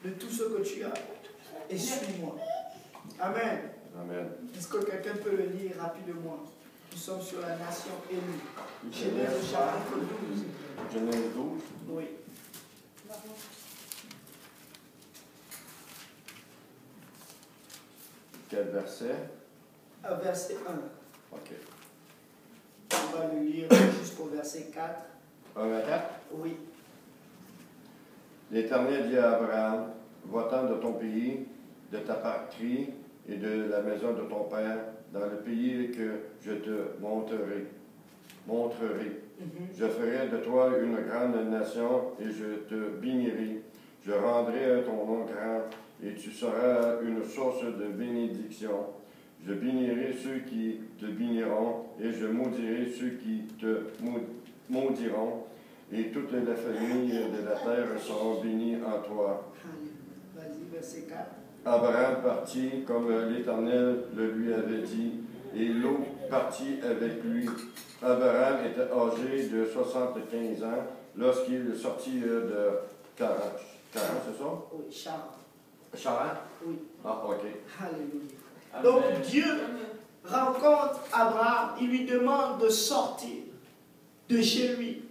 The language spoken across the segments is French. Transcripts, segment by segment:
de tout ce que tu as et suis-moi. Amen. Amen. Est-ce que quelqu'un peut le lire rapidement? Nous sommes sur la nation élue. Genèse chapitre 12. Genèse 12. Oui. Quel verset? Verset 1. OK. On va le lire jusqu'au verset 4. 1 à 4. Oui. L'Éternel dit à Abraham, va-t'en de ton pays, de ta patrie et de la maison de ton père, dans le pays que je te montrerai. Je ferai de toi une grande nation et je te bénirai. Je rendrai ton nom grand et tu seras une source de bénédiction. Je bénirai ceux qui te béniront et je maudirai ceux qui te maudiront. Et toutes les familles de la terre seront bénies en toi. Vas-y, verset 4. Abraham partit comme l'Éternel le lui avait dit, et Lot partit avec lui. Abraham était âgé de 75 ans lorsqu'il sortit de Charan. Charan, c'est ça? Oui, Charan. Charan? Oui. Ah, OK. Alléluia. Donc Dieu rencontre Abraham, il lui demande de sortir de chez lui,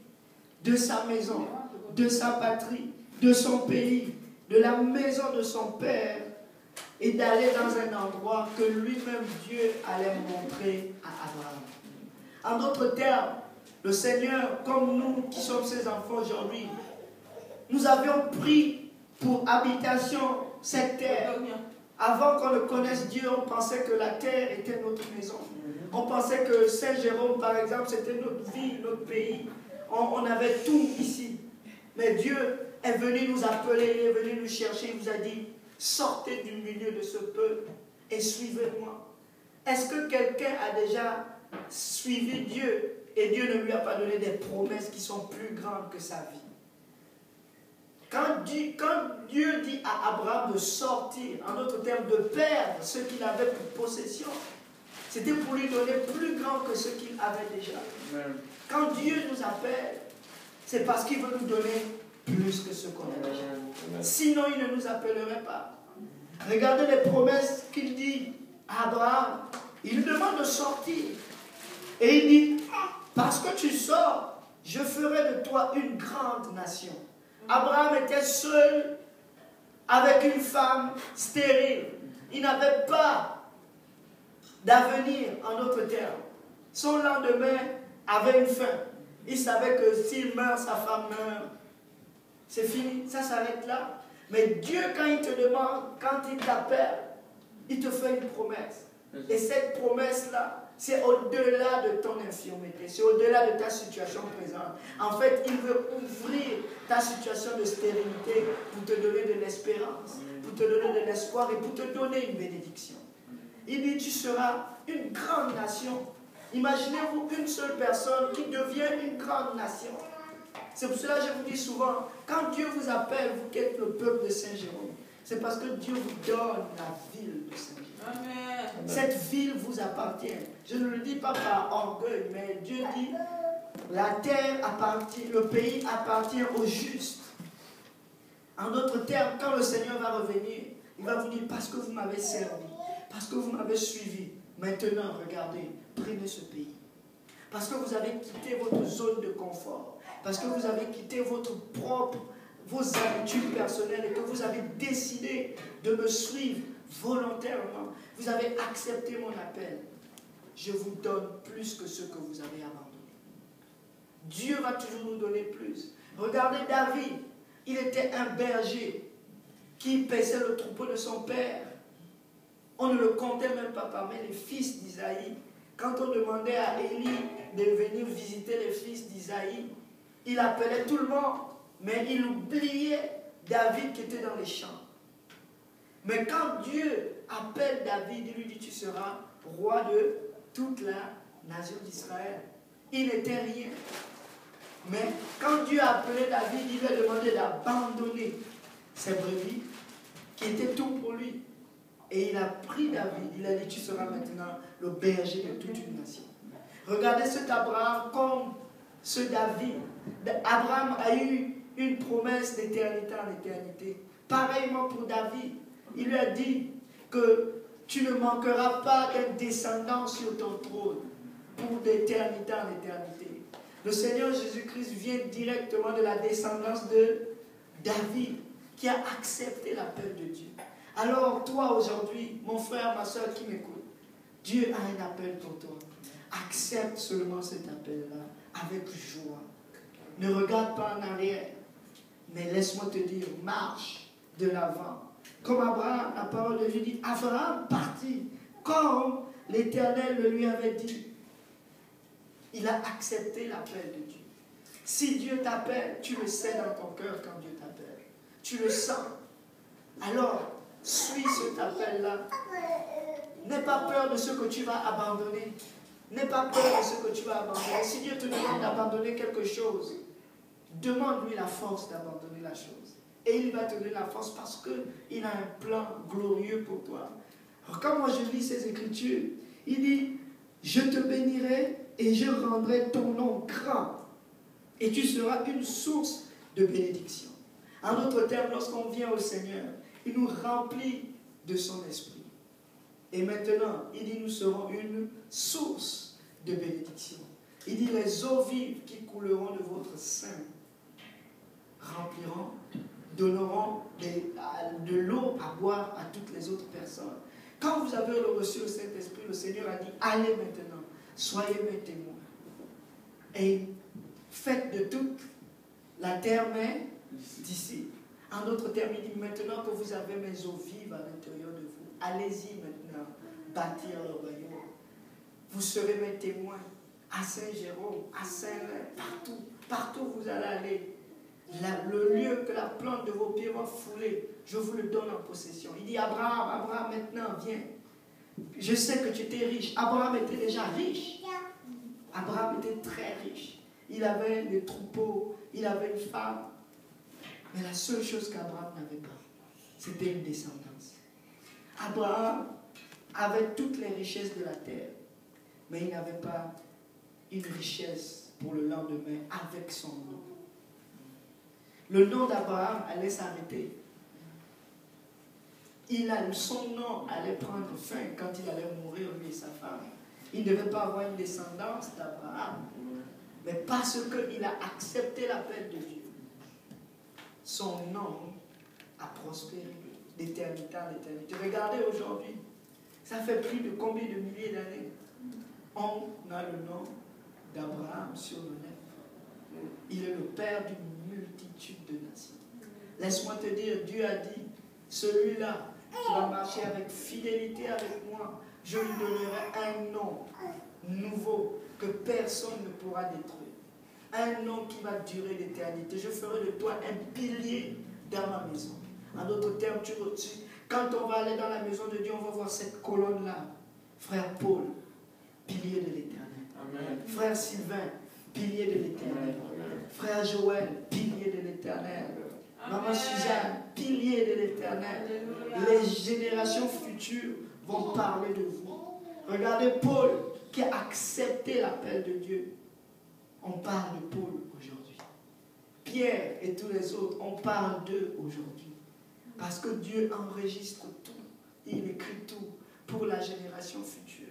de sa maison, de sa patrie, de son pays, de la maison de son père, et d'aller dans un endroit que lui-même Dieu allait montrer à Abraham. En d'autres termes, le Seigneur, comme nous qui sommes ses enfants aujourd'hui, nous avions pris pour habitation cette terre. Avant qu'on ne connaisse Dieu, on pensait que la terre était notre maison. On pensait que Saint-Jérôme, par exemple, c'était notre ville, notre pays. On avait tout ici. Mais Dieu est venu nous appeler, il est venu nous chercher, il vous a dit, sortez du milieu de ce peuple et suivez-moi. Est-ce que quelqu'un a déjà suivi Dieu et Dieu ne lui a pas donné des promesses qui sont plus grandes que sa vie? Quand Dieu dit à Abraham de sortir, en d'autres termes, de perdre ce qu'il avait pour possession, c'était pour lui donner plus grand que ce qu'il avait déjà. Amen. Quand Dieu nous appelle, c'est parce qu'il veut nous donner plus que ce qu'on a déjà. Amen. Sinon, il ne nous appellerait pas. Regardez les promesses qu'il dit à Abraham. Il lui demande de sortir. Et il dit, parce que tu sors, je ferai de toi une grande nation. Abraham était seul avec une femme stérile. Il n'avait pas d'avenir, en d'autres termes. Son lendemain avait une fin. Il savait que s'il meurt, sa femme meurt. C'est fini, ça s'arrête là. Mais Dieu, quand il te demande, quand il t'appelle, il te fait une promesse. Et cette promesse-là, c'est au-delà de ton infirmité, c'est au-delà de ta situation présente. En fait, il veut ouvrir ta situation de stérilité pour te donner de l'espérance, pour te donner de l'espoir et pour te donner une bénédiction. Il dit, tu seras une grande nation. Imaginez-vous une seule personne qui devient une grande nation. C'est pour cela que je vous dis souvent, quand Dieu vous appelle, vous qui êtes le peuple de Saint-Jérôme, c'est parce que Dieu vous donne la ville de Saint-Jérôme. Amen. Cette ville vous appartient. Je ne le dis pas par orgueil, mais Dieu dit, la terre appartient, le pays appartient aux justes. En d'autres termes, quand le Seigneur va revenir, il va vous dire, parce que vous m'avez servi, parce que vous m'avez suivi, maintenant, regardez, prenez ce pays. Parce que vous avez quitté votre zone de confort, parce que vous avez quitté vos habitudes personnelles et que vous avez décidé de me suivre volontairement. Vous avez accepté mon appel. Je vous donne plus que ce que vous avez abandonné. Dieu va toujours nous donner plus. Regardez David, il était un berger qui paissait le troupeau de son père. On ne le comptait même pas parmi les fils d'Isaïe. Quand on demandait à Élie de venir visiter les fils d'Isaïe, il appelait tout le monde, mais il oubliait David qui était dans les champs. Mais quand Dieu appelle David, il lui dit, tu seras roi de toute la nation d'Israël. Il n'était rien. Mais quand Dieu a appelé David, il lui a demandé d'abandonner ses brebis, qui étaient tout pour lui. Et il a pris David, il a dit, tu seras maintenant le berger de toute une nation. Regardez cet Abraham comme ce David. Abraham a eu une promesse d'éternité en éternité. Pareillement pour David, il lui a dit que tu ne manqueras pas d'être descendant sur ton trône pour d'éternité en éternité. Le Seigneur Jésus-Christ vient directement de la descendance de David, qui a accepté l'appel de Dieu. Alors toi aujourd'hui, mon frère, ma soeur qui m'écoute, Dieu a un appel pour toi. Accepte seulement cet appel-là avec joie. Ne regarde pas en arrière, mais laisse-moi te dire, marche de l'avant. Comme Abraham, la parole de Dieu dit, Abraham partit comme l'Éternel le lui avait dit. Il a accepté l'appel de Dieu. Si Dieu t'appelle, tu le sais dans ton cœur quand Dieu t'appelle. Tu le sens. Alors, suis cet appel-là. N'aie pas peur de ce que tu vas abandonner. N'aie pas peur de ce que tu vas abandonner. Si Dieu te demande d'abandonner quelque chose, demande-lui la force d'abandonner la chose. Et il va te donner la force parce qu'il a un plan glorieux pour toi. Alors, quand moi je lis ces Écritures, il dit, je te bénirai et je rendrai ton nom grand. Et tu seras une source de bénédiction. En d'autres termes, lorsqu'on vient au Seigneur, il nous remplit de son esprit. Et maintenant, il dit, nous serons une source de bénédiction. Il dit, les eaux vives qui couleront de votre sein rempliront, donneront de l'eau à boire à toutes les autres personnes. Quand vous avez reçu le Saint-Esprit, le Seigneur a dit, allez maintenant, soyez mes témoins. Et faites de toute la terre mes disciples. En d'autres termes, il dit, maintenant que vous avez mes eaux vives à l'intérieur de vous, allez-y maintenant bâtir le royaume. Vous serez mes témoins à Saint-Jérôme, à Saint-Lin, partout. Partout où vous allez aller. Le lieu que la plante de vos pieds va fouler, je vous le donne en possession. Il dit, Abraham, Abraham, maintenant, viens. Je sais que tu étais riche. Abraham était déjà riche. Abraham était très riche. Il avait des troupeaux, il avait une femme. Mais la seule chose qu'Abraham n'avait pas, c'était une descendance. Abraham avait toutes les richesses de la terre, mais il n'avait pas une richesse pour le lendemain avec son nom. Le nom d'Abraham allait s'arrêter. Son nom allait prendre fin quand il allait mourir, lui et sa femme. Il ne devait pas avoir une descendance d'Abraham. Mais parce qu'il a accepté l'appel de Dieu, son nom a prospéré d'éternité en éternité. Regardez aujourd'hui, ça fait plus de combien de milliers d'années? On a le nom d'Abraham sur nos lèvres. Il est le père d'une multitude de nations. Laisse-moi te dire, Dieu a dit, celui-là qui va marcher avec fidélité avec moi, je lui donnerai un nom nouveau que personne ne pourra détruire. Un nom qui va durer l'éternité. Je ferai de toi un pilier dans ma maison. En d'autres termes, quand on va aller dans la maison de Dieu, on va voir cette colonne-là. Frère Paul, pilier de l'éternel. Frère Sylvain, pilier de l'éternel. Frère Joël, pilier de l'éternel. Maman Suzanne, pilier de l'éternel. Les générations futures vont parler de vous. Regardez Paul qui a accepté l'appel de Dieu. On parle de Paul aujourd'hui. Pierre et tous les autres, on parle d'eux aujourd'hui. Parce que Dieu enregistre tout. Il écrit tout pour la génération future.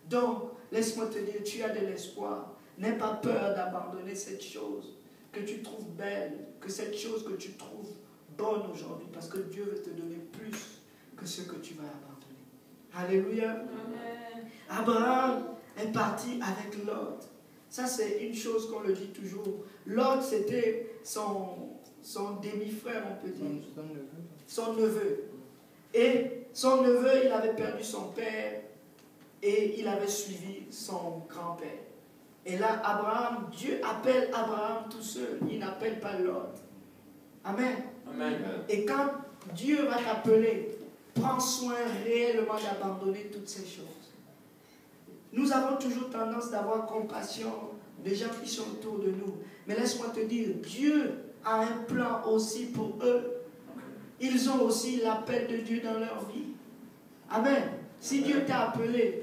Donc, laisse-moi te dire, tu as de l'espoir. N'aie pas peur d'abandonner cette chose que tu trouves belle, que cette chose que tu trouves bonne aujourd'hui. Parce que Dieu veut te donner plus que ce que tu vas abandonner. Alléluia. Amen. Abraham est parti avec Lot. Ça, c'est une chose qu'on le dit toujours. Lot, c'était son demi-frère, on peut dire. Son neveu. Et son neveu, il avait perdu son père et il avait suivi son grand-père. Et là, Abraham, Dieu appelle Abraham tout seul. Il n'appelle pas Lot. Amen. Amen. Et quand Dieu va t'appeler, prends soin réellement d'abandonner toutes ces choses. Nous avons toujours tendance d'avoir compassion des gens qui sont autour de nous. Mais laisse-moi te dire, Dieu a un plan aussi pour eux. Ils ont aussi l'appel de Dieu dans leur vie. Amen. Si Dieu t'a appelé,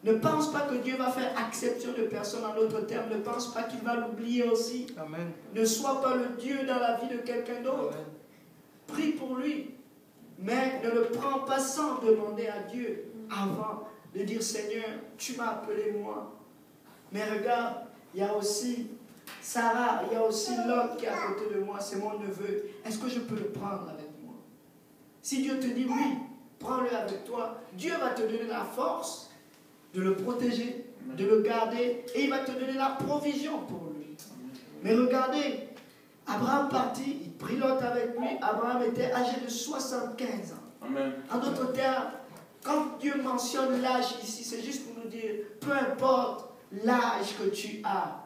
ne pense pas que Dieu va faire exception de personne en d'autres termes. Ne pense pas qu'il va l'oublier aussi. Amen. Ne sois pas le Dieu dans la vie de quelqu'un d'autre. ne le prends pas sans demander à Dieu avant de dire Seigneur, tu m'as appelé moi. Mais regarde, il y a aussi Sarah, il y a aussi l'homme qui est à côté de moi, c'est mon neveu. Est-ce que je peux le prendre avec moi? Si Dieu te dit oui, prends-le avec toi, Dieu va te donner la force de le protéger, de le garder, et il va te donner la provision pour lui. Mais regardez, Abraham partit, il prit Lot avec lui. Abraham était âgé de 75 ans. Amen. En d'autres termes, quand Dieu mentionne l'âge ici, c'est juste pour nous dire, peu importe l'âge que tu as,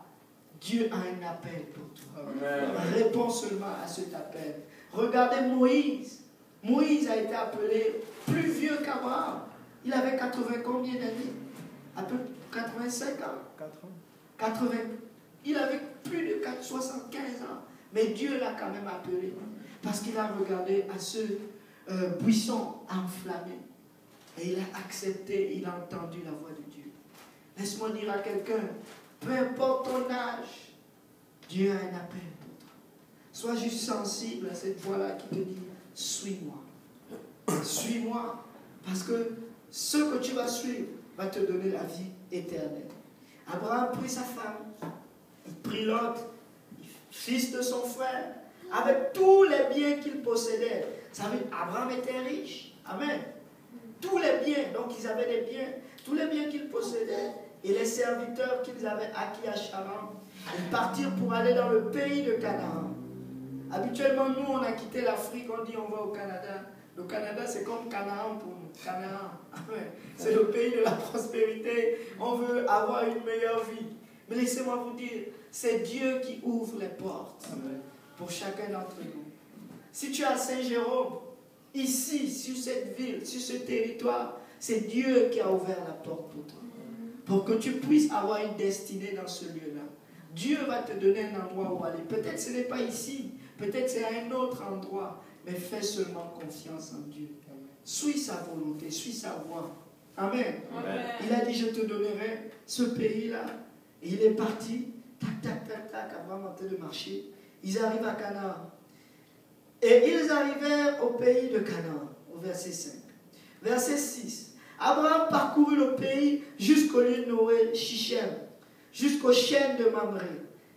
Dieu a un appel pour toi. Amen. Réponds seulement à cet appel. Regardez Moïse. Moïse a été appelé plus vieux qu'Abraham. Il avait 80 combien d'années? À peu près 85 ans. 80. Il avait plus de 75 ans. Mais Dieu l'a quand même appelé. Parce qu'il a regardé à ce buisson enflammé. Et il a accepté, il a entendu la voix de Dieu. Laisse-moi dire à quelqu'un, peu importe ton âge, Dieu a un appel pour toi. Sois juste sensible à cette voix-là qui te dit, suis-moi. Suis-moi. Parce que ce que tu vas suivre va te donner la vie éternelle. Abraham prit sa femme, il prit Lot, fils de son frère, avec tous les biens qu'il possédait. Vous savez, Abraham était riche. Amen. Tous les biens, donc ils avaient des biens, tous les biens qu'ils possédaient et les serviteurs qu'ils avaient acquis à Charan, ils partirent pour aller dans le pays de Canaan. Habituellement, nous, on a quitté l'Afrique, on dit on va au Canada. Le Canada, c'est comme Canaan pour nous. Canaan. C'est le pays de la prospérité. On veut avoir une meilleure vie. Mais laissez-moi vous dire, c'est Dieu qui ouvre les portes pour chacun d'entre nous. Si tu es à Saint-Jérôme, ici, sur cette ville, sur ce territoire, c'est Dieu qui a ouvert la porte pour toi. Pour que tu puisses avoir une destinée dans ce lieu-là. Dieu va te donner un endroit où aller. Peut-être ce n'est pas ici, peut-être c'est à un autre endroit, mais fais seulement confiance en Dieu. Suis sa volonté, suis sa voie. Amen. Amen. Il a dit, je te donnerai ce pays-là. Et il est parti, tac, tac, tac, tac, avant de marcher. Ils arrivent à Canaan. Et ils arrivèrent au pays de Canaan, au verset 5. Verset 6. Abraham parcourut le pays jusqu'au lieu nommé Shichem, jusqu'au chêne de Mamré.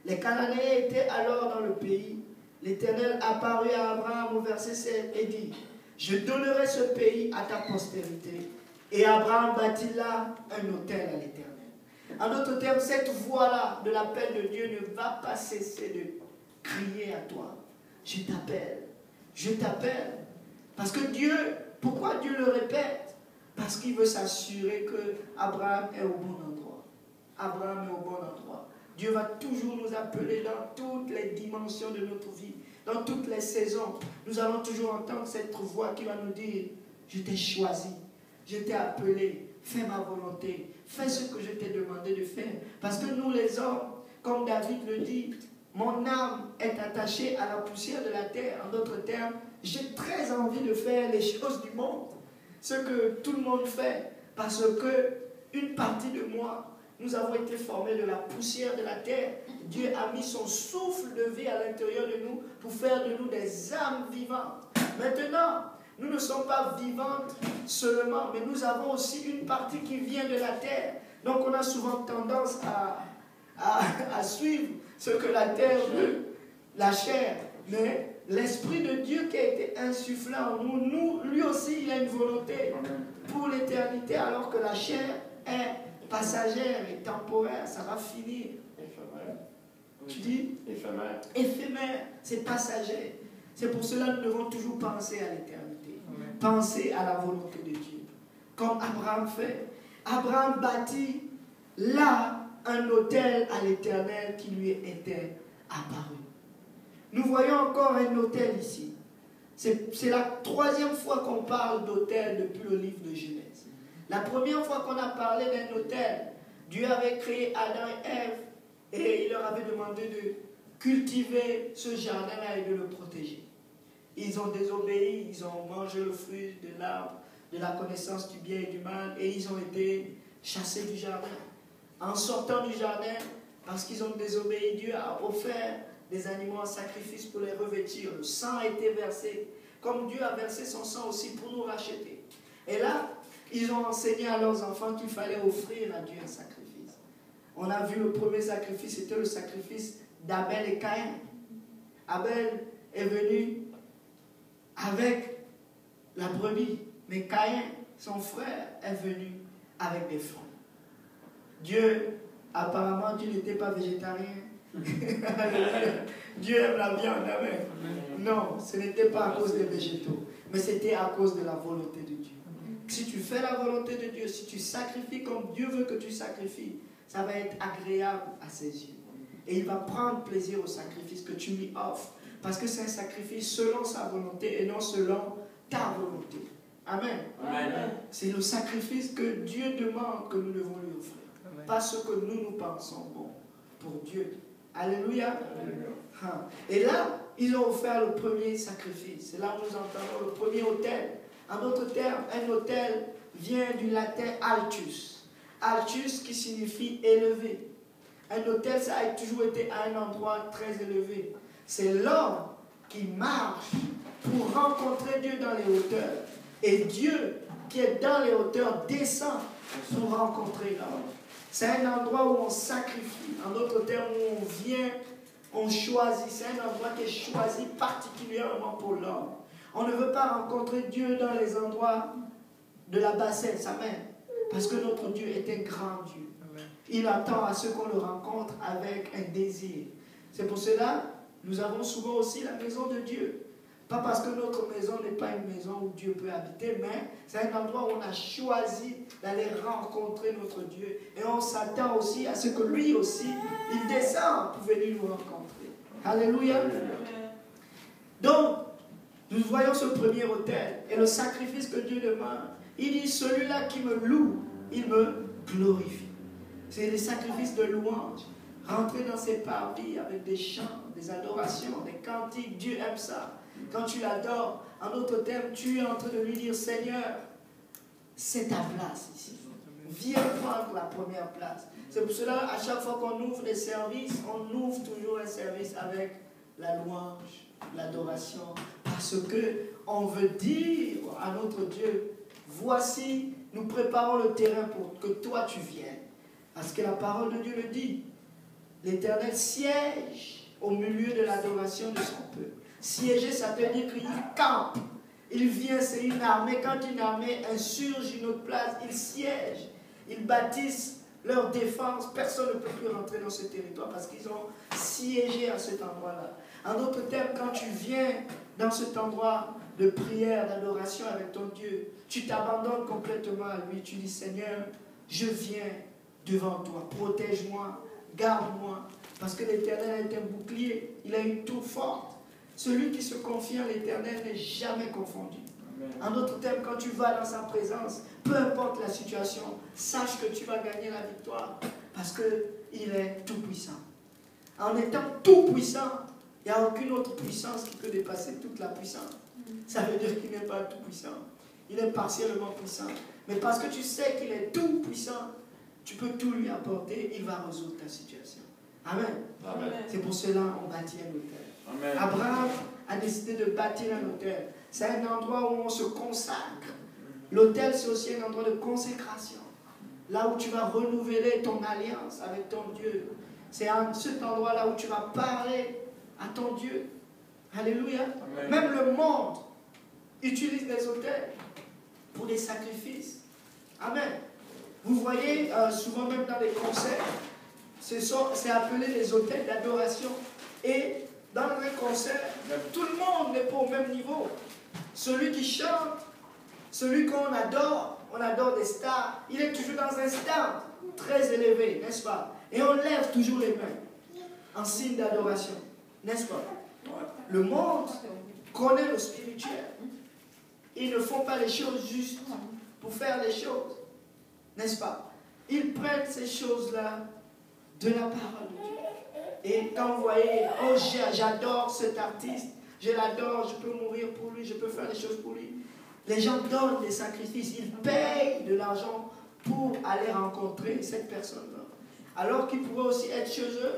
Les Cananéens étaient alors dans le pays. L'Éternel apparut à Abraham au verset 7 et dit, je donnerai ce pays à ta postérité. Et Abraham bâtit là un autel à l'Éternel. En d'autres termes, cette voix-là de l'appel de Dieu ne va pas cesser de crier à toi. Je t'appelle. Je t'appelle. Parce que Dieu, pourquoi Dieu le répète? Parce qu'il veut s'assurer que Abraham est au bon endroit. Abraham est au bon endroit. Dieu va toujours nous appeler dans toutes les dimensions de notre vie, dans toutes les saisons. Nous allons toujours entendre cette voix qui va nous dire, je t'ai choisi, je t'ai appelé, fais ma volonté, fais ce que je t'ai demandé de faire. Parce que nous les hommes, comme David le dit, mon âme est attachée à la poussière de la terre. En d'autres termes, j'ai très envie de faire les choses du monde, ce que tout le monde fait, parce que une partie de moi, nous avons été formés de la poussière de la terre. Dieu a mis son souffle de vie à l'intérieur de nous pour faire de nous des âmes vivantes. Maintenant, nous ne sommes pas vivantes seulement, mais nous avons aussi une partie qui vient de la terre. Donc on a souvent tendance à suivre ce que la terre veut, la chair. Mais l'Esprit de Dieu qui a été insufflé en nous, lui aussi, il a une volonté pour l'éternité, alors que la chair est passagère et temporaire, ça va finir. Éphémère. Tu dis? Éphémère. Éphémère, c'est passager. C'est pour cela que nous devons toujours penser à l'éternité. Penser à la volonté de Dieu. Comme Abraham fait. Abraham bâtit là un autel à l'Éternel qui lui était apparu. Nous voyons encore un autel ici. C'est la troisième fois qu'on parle d'autel depuis le livre de Genèse. La première fois qu'on a parlé d'un autel, Dieu avait créé Adam et Ève et il leur avait demandé de cultiver ce jardin-là et de le protéger. Ils ont désobéi, ils ont mangé le fruit de l'arbre de la connaissance du bien et du mal et ils ont été chassés du jardin. En sortant du jardin, parce qu'ils ont désobéi, Dieu a offert des animaux en sacrifice pour les revêtir. Le sang a été versé. comme Dieu a versé son sang aussi pour nous racheter. Et là, ils ont enseigné à leurs enfants qu'il fallait offrir à Dieu un sacrifice. On a vu le premier sacrifice, c'était le sacrifice d'Abel et Caïn. Abel est venu avec la brebis, mais Caïn, son frère, est venu avec des fruits. Dieu, apparemment, Dieu n'était pas végétarien. Dieu aime la viande, amen. Non, ce n'était pas à cause des végétaux, mais c'était à cause de la volonté de Dieu. Si tu fais la volonté de Dieu, si tu sacrifies comme Dieu veut que tu sacrifies, ça va être agréable à ses yeux. Et il va prendre plaisir au sacrifice que tu lui offres. Parce que c'est un sacrifice selon sa volonté et non selon ta volonté. Amen. Amen. C'est le sacrifice que Dieu demande que nous devons lui offrir. Amen. Pas ce que nous pensons bon pour Dieu. Alléluia. Alléluia. Et là, ils ont offert le premier sacrifice. C'est là où nous entendons le premier autel. En d'autres termes, un autel vient du latin altus. Altus qui signifie élevé. Un autel, ça a toujours été à un endroit très élevé. C'est l'homme qui marche pour rencontrer Dieu dans les hauteurs. Et Dieu qui est dans les hauteurs descend pour rencontrer l'homme. C'est un endroit où on sacrifie. En d'autres termes, où on vient, on choisit. C'est un endroit qui est choisi particulièrement pour l'homme. On ne veut pas rencontrer Dieu dans les endroits de la bassesse. Amen. Parce que notre Dieu est un grand Dieu. Il attend à ce qu'on le rencontre avec un désir. C'est pour cela nous avons souvent aussi la maison de Dieu. Pas parce que notre maison n'est pas une maison où Dieu peut habiter, mais c'est un endroit où on a choisi d'aller rencontrer notre Dieu. Et on s'attend aussi à ce que lui aussi, il descend pour venir nous rencontrer. Alléluia. Donc, nous voyons ce premier autel et le sacrifice que Dieu demande. Il dit, celui-là qui me loue, il me glorifie. C'est les sacrifices de louange. Rentrer dans ses parvis avec des chants, des adorations, des cantiques. Dieu aime ça. Quand tu l'adores, en d'autres termes, tu es en train de lui dire, Seigneur, c'est ta place ici. Viens prendre la première place. C'est pour cela, à chaque fois qu'on ouvre des services, on ouvre toujours un service avec la louange, l'adoration. Parce qu'on veut dire à notre Dieu, voici, nous préparons le terrain pour que toi tu viennes. Parce que la parole de Dieu le dit. L'Éternel siège au milieu de l'adoration de son peuple. Siéger, ça veut dire qu'il campe. Il vient, c'est une armée. Quand une armée insurge une autre place, ils siègent. Ils bâtissent leur défense. Personne ne peut plus rentrer dans ce territoire parce qu'ils ont siégé à cet endroit-là. En d'autres termes, quand tu viens dans cet endroit de prière, d'adoration avec ton Dieu, tu t'abandonnes complètement à lui. Tu dis, Seigneur, je viens devant toi. Protège-moi. Garde-moi, parce que l'Éternel est un bouclier, il a une tour forte. Celui qui se confie en l'Éternel n'est jamais confondu. Amen. En d'autres termes, quand tu vas dans sa présence, peu importe la situation, sache que tu vas gagner la victoire, parce qu'il est tout puissant. En étant tout puissant, il n'y a aucune autre puissance qui peut dépasser toute la puissance. Ça veut dire qu'il n'est pas tout puissant. Il est partiellement puissant. Mais parce que tu sais qu'il est tout puissant, tu peux tout lui apporter, il va résoudre ta situation. Amen. Amen. C'est pour cela qu'on bâtit un autel. Abraham a décidé de bâtir un autel. C'est un endroit où on se consacre. L'autel, c'est aussi un endroit de consécration. Là où tu vas renouveler ton alliance avec ton Dieu. C'est à cet endroit-là où tu vas parler à ton Dieu. Alléluia. Amen. Même le monde utilise des autels pour des sacrifices. Amen. Vous voyez, souvent même dans les concerts, c'est appelé les autels d'adoration. Et dans un concert, tout le monde n'est pas au même niveau. Celui qui chante, celui qu'on adore, on adore des stars, il est toujours dans un stade très élevé, n'est-ce pas? Et on lève toujours les mains en signe d'adoration, n'est-ce pas? Le monde connaît le spirituel. Ils ne font pas les choses juste pour faire les choses. N'est-ce pas? Ils prennent ces choses-là de la parole de Dieu. Et quand vous voyez, oh j'adore cet artiste, je l'adore, je peux mourir pour lui, je peux faire des choses pour lui. Les gens donnent des sacrifices, ils payent de l'argent pour aller rencontrer cette personne-là. Alors qu'ils pourraient aussi être chez eux,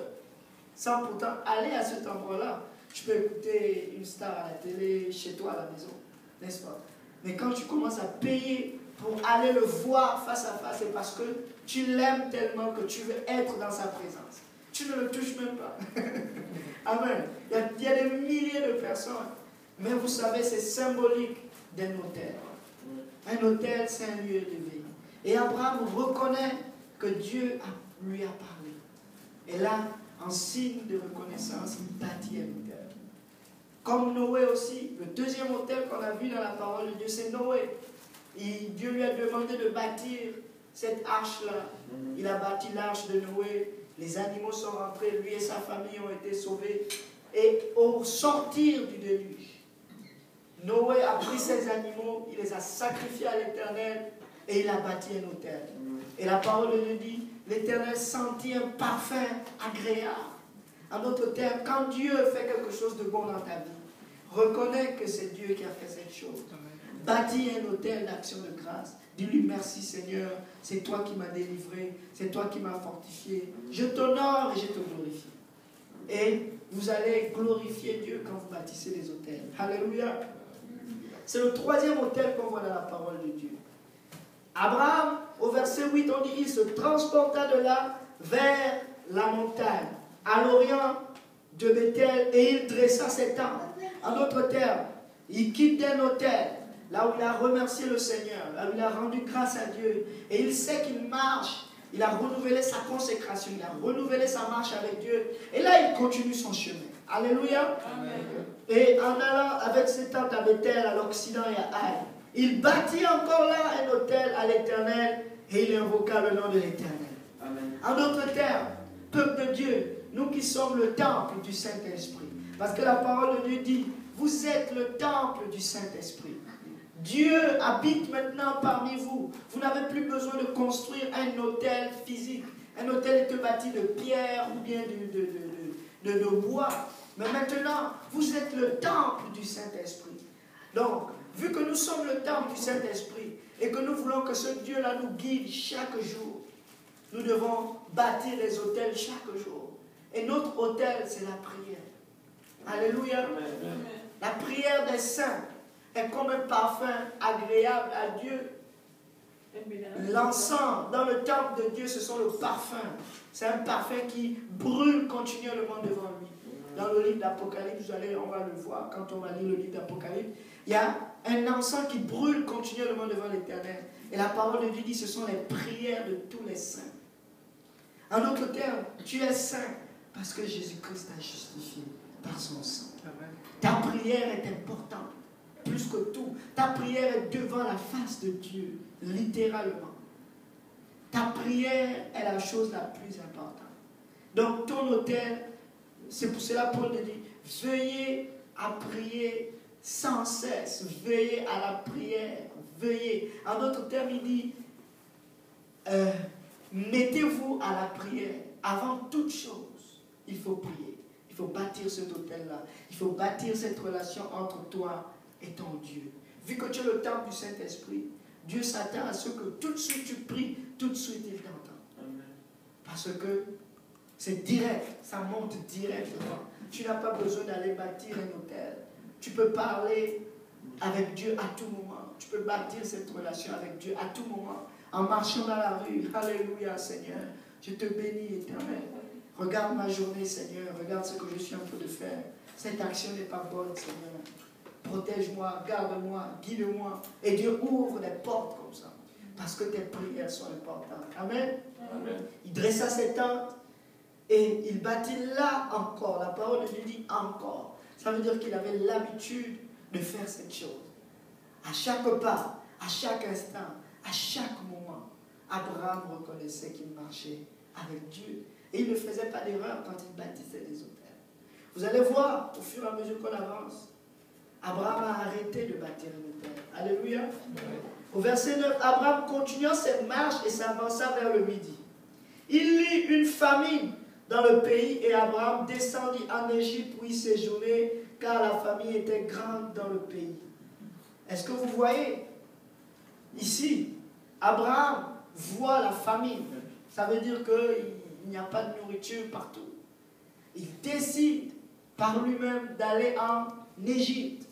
sans pourtant aller à cet endroit-là. Tu peux écouter une star à la télé, chez toi à la maison, n'est-ce pas? Mais quand tu commences à payer pour aller le voir face à face, c'est parce que tu l'aimes tellement que tu veux être dans sa présence. Tu ne le touches même pas. Amen. Il y a des milliers de personnes. Mais vous savez, c'est symbolique d'un autel. Un autel, c'est un lieu de vie. Et Abraham reconnaît que Dieu lui a parlé. Et là, en signe de reconnaissance, il bâtit un autel. Comme Noé aussi, le deuxième autel qu'on a vu dans la parole de Dieu, c'est Noé. Dieu lui a demandé de bâtir cette arche-là. Il a bâti l'arche de Noé. Les animaux sont rentrés, lui et sa famille ont été sauvés. Et au sortir du déluge, Noé a pris ses animaux, il les a sacrifiés à l'Éternel et il a bâti un autel. Et la parole de Dieu dit, l'Éternel sentit un parfum agréable. En d'autres termes, quand Dieu fait quelque chose de bon dans ta vie, reconnais que c'est Dieu qui a fait cette chose. Bâtis un autel d'action de grâce. Dis-lui merci Seigneur, c'est toi qui m'as délivré, c'est toi qui m'as fortifié. Je t'honore et je te glorifie. Et vous allez glorifier Dieu quand vous bâtissez les autels. Alléluia. C'est le troisième autel qu'on voit dans la parole de Dieu. Abraham, au verset 8, on dit, il se transporta de là vers la montagne, à l'orient de Bethel, et il dressa ses tentes. En d'autres termes, il quitte d'un autel, là où il a remercié le Seigneur, là où il a rendu grâce à Dieu, et il sait qu'il marche, il a renouvelé sa consécration, il a renouvelé sa marche avec Dieu, et là il continue son chemin. Alléluia. Amen. Et en allant avec ses tentes à Bethel, à l'Occident et à Haï, il bâtit encore là un autel à l'Éternel, et il invoqua le nom de l'Éternel. En d'autres termes, peuple de Dieu, nous qui sommes le temple du Saint-Esprit, parce que la parole de Dieu dit, vous êtes le temple du Saint-Esprit. Dieu habite maintenant parmi vous. Vous n'avez plus besoin de construire un autel physique. Un autel est bâti de pierre ou bien de bois. Mais maintenant, vous êtes le temple du Saint-Esprit. Donc, vu que nous sommes le temple du Saint-Esprit et que nous voulons que ce Dieu-là nous guide chaque jour, nous devons bâtir les autels chaque jour. Et notre autel, c'est la prière. Alléluia. Amen. La prière des saints est comme un parfum agréable à Dieu. L'encens dans le temple de Dieu, ce sont le parfum. C'est un parfum qui brûle continuellement devant lui. Dans le livre d'Apocalypse, on va le voir quand on va lire le livre d'Apocalypse. Il y a un encens qui brûle continuellement devant l'Éternel. Et la parole de Dieu dit, ce sont les prières de tous les saints. En d'autres termes, tu es saint parce que Jésus-Christ t'a justifié par son sang. Ta prière est importante, plus que tout. Ta prière est devant la face de Dieu, littéralement. Ta prière est la chose la plus importante. Donc ton autel, c'est pour cela Paul dit, veillez à prier sans cesse, veillez à la prière, veillez. En d'autres termes, il dit, mettez-vous à la prière. Avant toute chose, il faut prier. Il faut bâtir cet autel-là. Il faut bâtir cette relation entre toi et ton Dieu. Vu que tu es le temple du Saint-Esprit, Dieu s'attend à ce que tout de suite tu pries, tout de suite il t'entend. Parce que c'est direct, ça monte directement. Tu n'as pas besoin d'aller bâtir un autel. Tu peux parler avec Dieu à tout moment. Tu peux bâtir cette relation avec Dieu à tout moment. En marchant dans la rue, alléluia Seigneur, je te bénis éternel. Regarde ma journée Seigneur, regarde ce que je suis en train de faire. Cette action n'est pas bonne Seigneur. Protège-moi, garde-moi, guide-moi. Et Dieu ouvre des portes comme ça. Parce que tes prières sont importantes. Amen. Amen. Il dressa ses tentes et il bâtit là encore. La parole de Dieu dit encore. Ça veut dire qu'il avait l'habitude de faire cette chose. À chaque pas, à chaque instant, à chaque moment, Abraham reconnaissait qu'il marchait avec Dieu. Et il ne faisait pas d'erreur quand il bâtissait des autels. Vous allez voir, au fur et à mesure qu'on avance, Abraham a arrêté de bâtir un autel. Alléluia. Au verset 9, Abraham continua ses marches et s'avança vers le midi. Il y eut une famine dans le pays et Abraham descendit en Égypte pour y séjourner car la famine était grande dans le pays. Est-ce que vous voyez ici, Abraham voit la famine. Ça veut dire qu'il n'y a pas de nourriture partout. Il décide par lui-même d'aller en Égypte.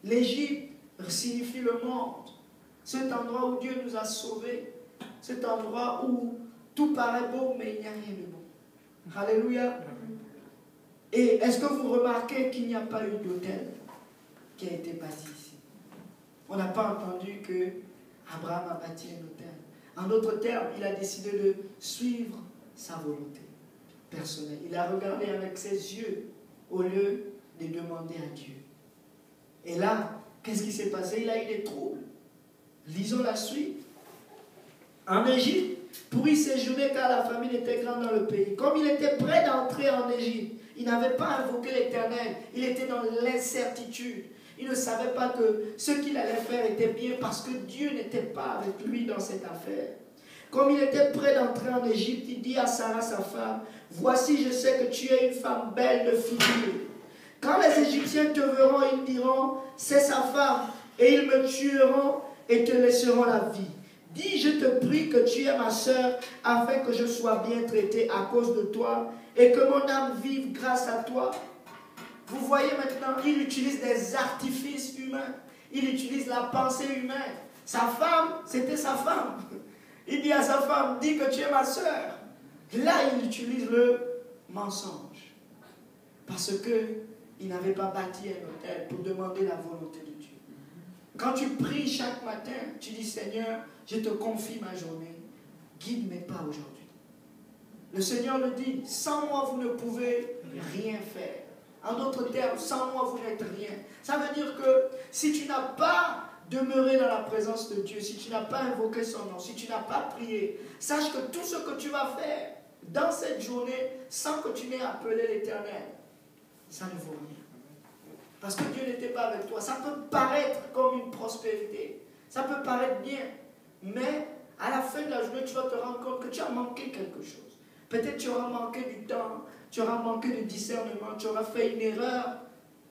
L'Égypte signifie le monde. Cet endroit où Dieu nous a sauvés. Cet endroit où tout paraît beau, mais il n'y a rien de beau. Alléluia. Et est-ce que vous remarquez qu'il n'y a pas eu d'autel qui a été bâti ici? On n'a pas entendu que Abraham a bâti un autel. En d'autres termes, il a décidé de suivre sa volonté personnelle. Il a regardé avec ses yeux au lieu de demander à Dieu. Et là, qu'est-ce qui s'est passé? Il a eu des troubles. Lisons la suite. En Égypte, pour y séjourner car la famine était grande dans le pays. Comme il était prêt d'entrer en Égypte, il n'avait pas invoqué l'Éternel. Il était dans l'incertitude. Il ne savait pas que ce qu'il allait faire était bien parce que Dieu n'était pas avec lui dans cette affaire. Comme il était prêt d'entrer en Égypte, il dit à Sarah, sa femme, « Voici, je sais que tu es une femme belle de figure. Quand les Égyptiens te verront, ils diront, c'est sa femme, et ils me tueront et te laisseront la vie. Dis, je te prie que tu es ma sœur, afin que je sois bien traité à cause de toi, et que mon âme vive grâce à toi. » Vous voyez maintenant, il utilise des artifices humains. Il utilise la pensée humaine. Sa femme, c'était sa femme. Il dit à sa femme, dis que tu es ma sœur. Là, il utilise le mensonge. Parce qu'il n'avait pas bâti un autel pour demander la volonté de Dieu. Quand tu pries chaque matin, tu dis, Seigneur, je te confie ma journée. Guide mes pas aujourd'hui. Le Seigneur le dit, sans moi, vous ne pouvez rien faire. En d'autres termes, sans moi, vous n'êtes rien. Ça veut dire que si tu n'as pas demeuré dans la présence de Dieu, si tu n'as pas invoqué son nom, si tu n'as pas prié, sache que tout ce que tu vas faire dans cette journée, sans que tu n'aies appelé l'Éternel, ça ne vaut rien. Parce que Dieu n'était pas avec toi. Ça peut paraître comme une prospérité. Ça peut paraître bien. Mais à la fin de la journée, tu vas te rendre compte que tu as manqué quelque chose. Peut-être tu auras manqué du temps. Tu auras manqué de discernement, tu auras fait une erreur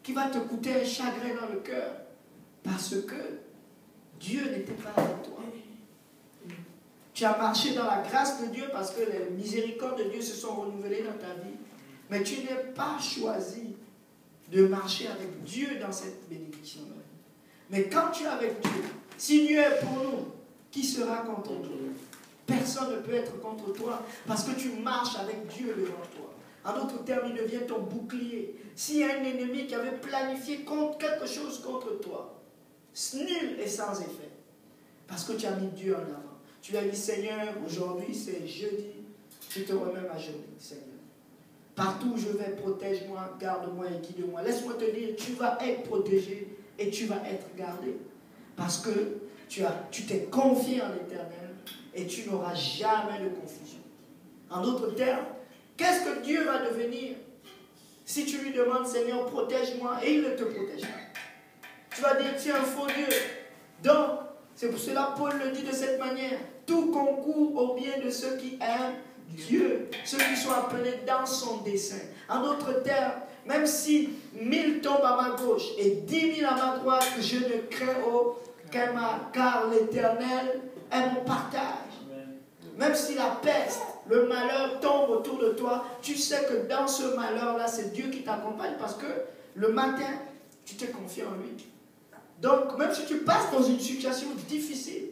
qui va te coûter un chagrin dans le cœur. Parce que Dieu n'était pas avec toi. Tu as marché dans la grâce de Dieu parce que les miséricordes de Dieu se sont renouvelées dans ta vie. Mais tu n'as pas choisi de marcher avec Dieu dans cette bénédiction-là. Mais quand tu es avec Dieu, si Dieu est pour nous, qui sera contre nous? Personne ne peut être contre toi parce que tu marches avec Dieu devant toi. En d'autres termes, il devient ton bouclier. S'il y a un ennemi qui avait planifié quelque chose contre toi, nul et sans effet. Parce que tu as mis Dieu en avant. Tu lui as dit, Seigneur, aujourd'hui c'est jeudi, je te remets ma journée, Seigneur. Partout où je vais, protège-moi, garde-moi et guide-moi. Laisse-moi te dire, tu vas être protégé et tu vas être gardé. Parce que tu t'es confié en l'Éternel et tu n'auras jamais de confusion. En d'autres termes, qu'est-ce que Dieu va devenir si tu lui demandes, Seigneur, protège-moi, et il ne te protège pas? Tu vas dire, tu es un faux Dieu. Donc, c'est pour cela Paul le dit de cette manière. Tout concourt au bien de ceux qui aiment Dieu, ceux qui sont appelés dans son dessein. En d'autres termes, même si 1000 tombent à ma gauche et 10 000 à ma droite, je ne crains aucun mal, car l'Éternel est mon partage. Même si la peste, le malheur tombe autour de toi, tu sais que dans ce malheur-là, c'est Dieu qui t'accompagne parce que le matin, tu t'es confié en lui. Donc, même si tu passes dans une situation difficile,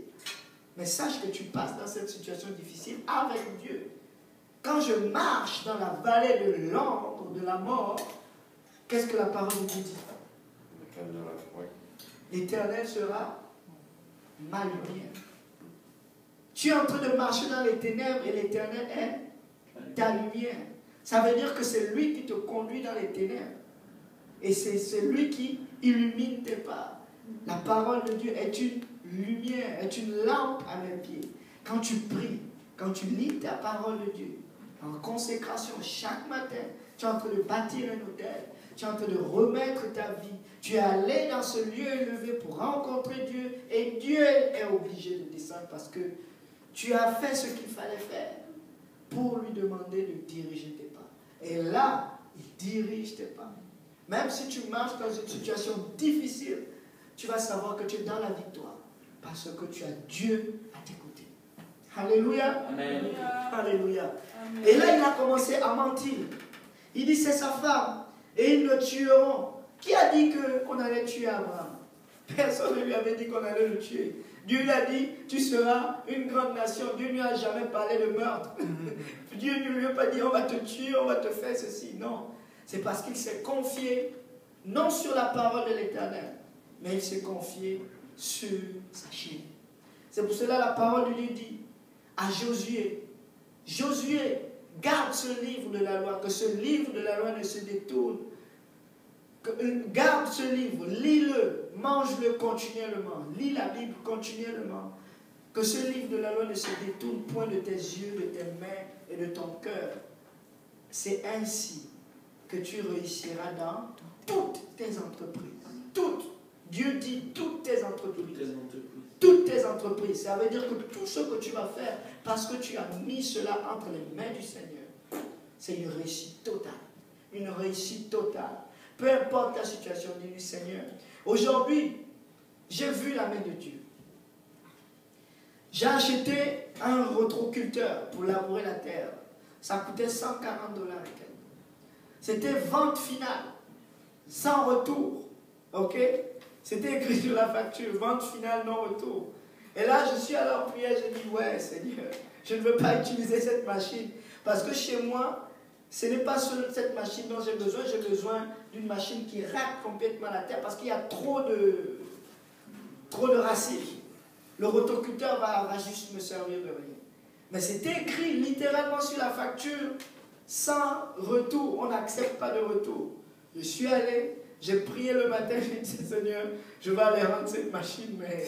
mais sache que tu passes dans cette situation difficile avec Dieu. Quand je marche dans la vallée de l'ombre de la mort, qu'est-ce que la parole nous dit? L'Éternel sera ma lumière. Tu es en train de marcher dans les ténèbres et l'Éternel est ta lumière. Ça veut dire que c'est lui qui te conduit dans les ténèbres. Et c'est lui qui illumine tes pas. La parole de Dieu est une lumière, est une lampe à mes pieds. Quand tu pries, quand tu lis ta parole de Dieu, en consécration chaque matin, tu es en train de bâtir un autel, tu es en train de remettre ta vie. Tu es allé dans ce lieu élevé pour rencontrer Dieu et Dieu est obligé de descendre parce que tu as fait ce qu'il fallait faire pour lui demander de diriger tes pas. Et là, il dirige tes pas. Même si tu marches dans une situation difficile, tu vas savoir que tu es dans la victoire parce que tu as Dieu à tes côtés. Alléluia. Amen. Alléluia. Et là, il a commencé à mentir. Il dit, c'est sa femme. et ils le tueront. Qui a dit qu'on allait tuer Abraham? Personne ne lui avait dit qu'on allait le tuer. Dieu lui a dit, tu seras une grande nation. Dieu ne lui a jamais parlé de meurtre. Dieu ne lui a pas dit, on va te tuer, on va te faire ceci. Non, c'est parce qu'il s'est confié, non sur la parole de l'Éternel, mais il s'est confié sur sa chaîne. C'est pour cela la parole lui dit à Josué, Josué, garde ce livre de la loi, que ce livre de la loi ne se détourne. Garde ce livre, lis-le, mange-le continuellement, lis la Bible continuellement. Que ce livre de la loi ne se détourne point de tes yeux, de tes mains et de ton cœur. C'est ainsi que tu réussiras dans toutes tes entreprises. Toutes. Dieu dit toutes tes entreprises. Toutes tes entreprises. Ça veut dire que tout ce que tu vas faire, parce que tu as mis cela entre les mains du Seigneur, c'est une réussite totale. Une réussite totale. Peu importe ta situation, dis-lui Seigneur. Aujourd'hui, j'ai vu la main de Dieu. J'ai acheté un retroculteur pour labourer la terre. Ça coûtait $140 et quelques. C'était vente finale, sans retour. Ok? C'était écrit sur la facture, vente finale, non retour. Et là, je suis allé en prière, j'ai dit, ouais, Seigneur, je ne veux pas utiliser cette machine. Parce que chez moi, ce n'est pas cette machine dont j'ai besoin d'une machine qui rate complètement la terre parce qu'il y a trop de racines. Le rotoculteur va juste me servir de rien. Mais c'était écrit littéralement sur la facture, sans retour, on n'accepte pas de retour. Je suis allé, j'ai prié le matin, j'ai dit Seigneur, je vais aller rendre cette machine, mais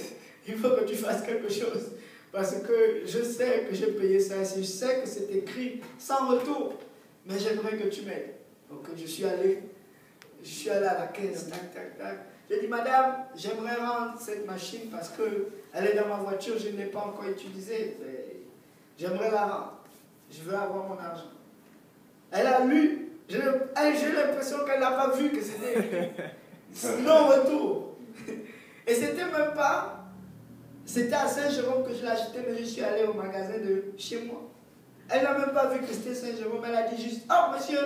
il faut que tu fasses quelque chose. Parce que je sais que j'ai payé ça, je sais que c'est écrit sans retour. Mais j'aimerais que tu m'aides. Donc je suis allé à la caisse, tac, tac, tac. J'ai dit, madame, j'aimerais rendre cette machine parce qu'elle est dans ma voiture, je ne l'ai pas encore utilisée. J'aimerais la rendre. Je veux avoir mon argent. Elle a lu. J'ai l'impression qu'elle n'a pas vu que c'était non retour. Et c'était même pas. C'était à Saint-Jérôme que je l'ai acheté, mais je suis allé au magasin de chez moi. Elle n'a même pas vu que c'était Saint-Jérôme. Elle a dit juste, oh monsieur,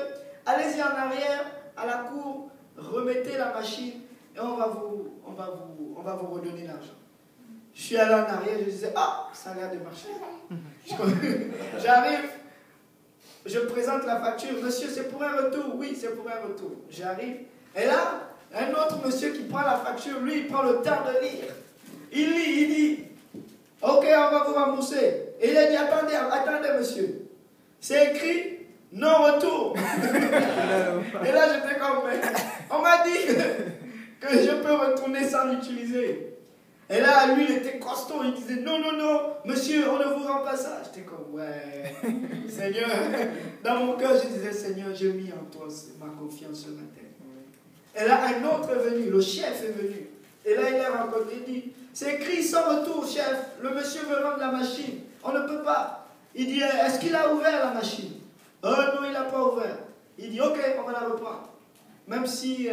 allez-y en arrière, à la cour, remettez la machine et on va vous redonner l'argent. Je suis allé en arrière, je disais, ah, ça a l'air de marcher. J'arrive, je présente la facture, monsieur, c'est pour un retour? Oui, c'est pour un retour. J'arrive, et là, un autre monsieur qui prend la facture, lui, il prend le temps de lire. Il lit, il dit, ok, on va vous rembourser. Et il a dit, attendez, monsieur. C'est écrit, non retour. Et là, j'étais comme, on m'a dit que je peux retourner sans l'utiliser. Et là, lui, il était costaud. Il disait, non, non, non, monsieur, on ne vous rend pas ça. J'étais comme, ouais, Seigneur. Dans mon cœur, je disais, Seigneur, j'ai mis en toi ma confiance ce matin. Et là, un autre est venu, le chef est venu. Et là, il a rencontré, il dit, c'est écrit sans retour, chef. Le monsieur veut rendre la machine. On ne peut pas. Il dit, est-ce qu'il a ouvert la machine? Non, il n'a pas ouvert. Il dit, ok, on va la reprendre. Même si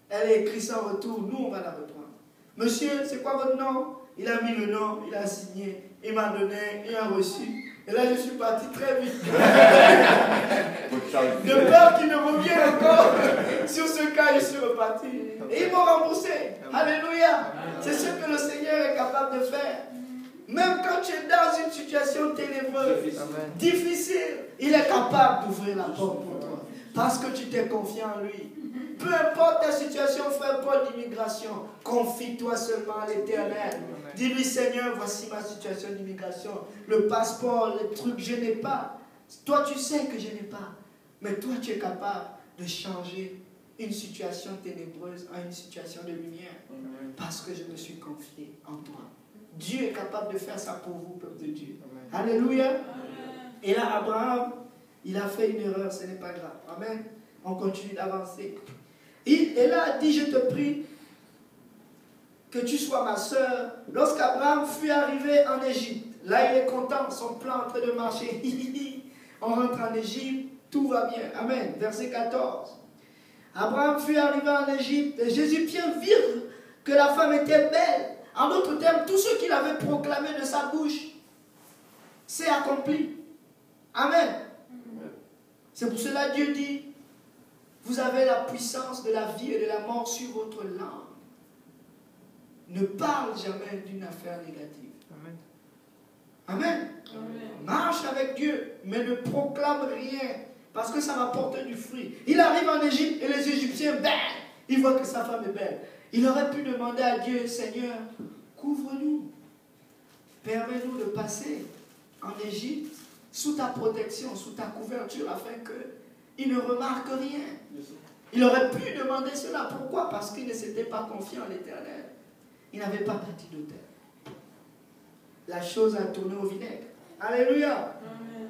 elle est écrite sans retour, nous, on va la reprendre. Monsieur, c'est quoi votre nom? Il a mis le nom, il a signé, il m'a donné, il a reçu. Et là, je suis parti très vite. De peur qu'il ne revienne encore sur ce cas, je suis reparti. Et ils m'ont remboursé. Alléluia. C'est ce que le Seigneur est capable de faire. Même quand tu es dans une situation ténébreuse, difficile, il est capable d'ouvrir la porte pour toi. Parce que tu t'es confié en lui. Peu importe ta situation, frère Paul d'immigration, confie-toi seulement à l'Éternel. Dis-lui, Seigneur, voici ma situation d'immigration. Le passeport, les trucs, je n'ai pas. Toi, tu sais que je n'ai pas. Mais toi, tu es capable de changer une situation ténébreuse en une situation de lumière. Parce que je me suis confié en toi. Dieu est capable de faire ça pour vous, peuple de Dieu. Amen. Alléluia. Amen. Et là, Abraham, il a fait une erreur, ce n'est pas grave. Amen. On continue d'avancer. Et là, dit, je te prie que tu sois ma sœur. Lorsqu'Abraham fut arrivé en Égypte, là, il est content, son plan est en train de marcher. On rentre en Égypte, tout va bien. Amen. Verset 14. Abraham fut arrivé en Égypte, et Jésus-Pierre vit que la femme était belle. En d'autres termes, tout ce qu'il avait proclamé de sa bouche s'est accompli. Amen. C'est pour cela que Dieu dit, Vous avez la puissance de la vie et de la mort sur votre langue. Ne parle jamais d'une affaire négative. Amen. Amen. Amen. Marche avec Dieu, mais ne proclame rien, parce que ça va porter du fruit. Il arrive en Égypte et les Égyptiens, ben, ils voient que sa femme est belle. Il aurait pu demander à Dieu, Seigneur, couvre-nous. Permets-nous de passer en Égypte sous ta protection, sous ta couverture, afin qu'il ne remarque rien. Il aurait pu demander cela. Pourquoi? Parce qu'il ne s'était pas confié en l'Éternel. Il n'avait pas bâti d'autel. La chose a tourné au vinaigre. Alléluia. Amen.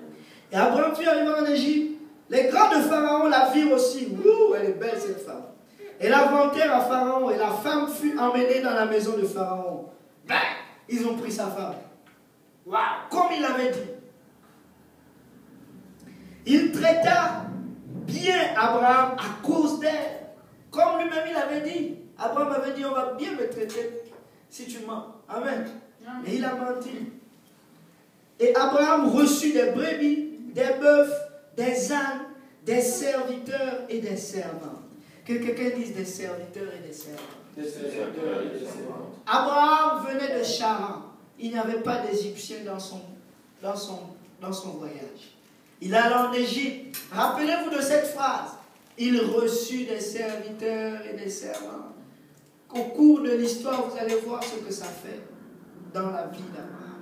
Et Abraham fut arrivé en Égypte. Les grands de Pharaon la virent aussi. Ouh, elle est belle cette femme. Et la vantèrent à Pharaon. Et la femme fut emmenée dans la maison de Pharaon. Ben, ils ont pris sa femme. Waouh, comme il avait dit. Il traita bien Abraham à cause d'elle. Comme lui-même il avait dit. Abraham avait dit, on va bien me traiter si tu mens. Amen. Et il a menti. Et Abraham reçut des brebis, des bœufs, des ânes, des serviteurs et des servants. Que quelqu'un dise des serviteurs et des servants. Des serviteurs et des servantes. Abraham venait de Charan. Il n'y avait pas d'Égyptiens dans son voyage. Il allait en Égypte. Rappelez-vous de cette phrase. Il reçut des serviteurs et des servants. Au cours de l'histoire, vous allez voir ce que ça fait dans la vie d'Abraham.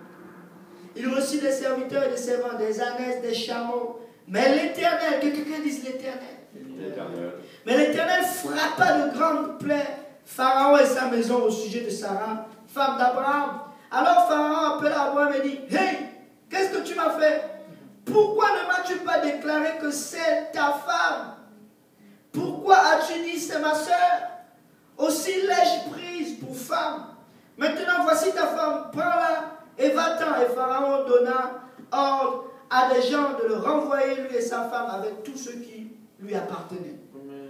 Il reçut des serviteurs et des servants, des ânesses, des chameaux. Mais l'Éternel, que quelqu'un dise l'Éternel. Mais l'Éternel frappa de grandes plaies Pharaon et sa maison au sujet de Sarah, femme d'Abraham. Alors Pharaon appela Abraham et dit, hey, qu'est-ce que tu m'as fait? Pourquoi ne m'as-tu pas déclaré que c'est ta femme? Pourquoi as-tu dit c'est ma soeur? Aussi l'ai-je prise pour femme. Maintenant voici ta femme, prends-la et va-t'en. Et Pharaon donna ordre à des gens de le renvoyer, lui et sa femme, avec tout ce qui lui appartenait.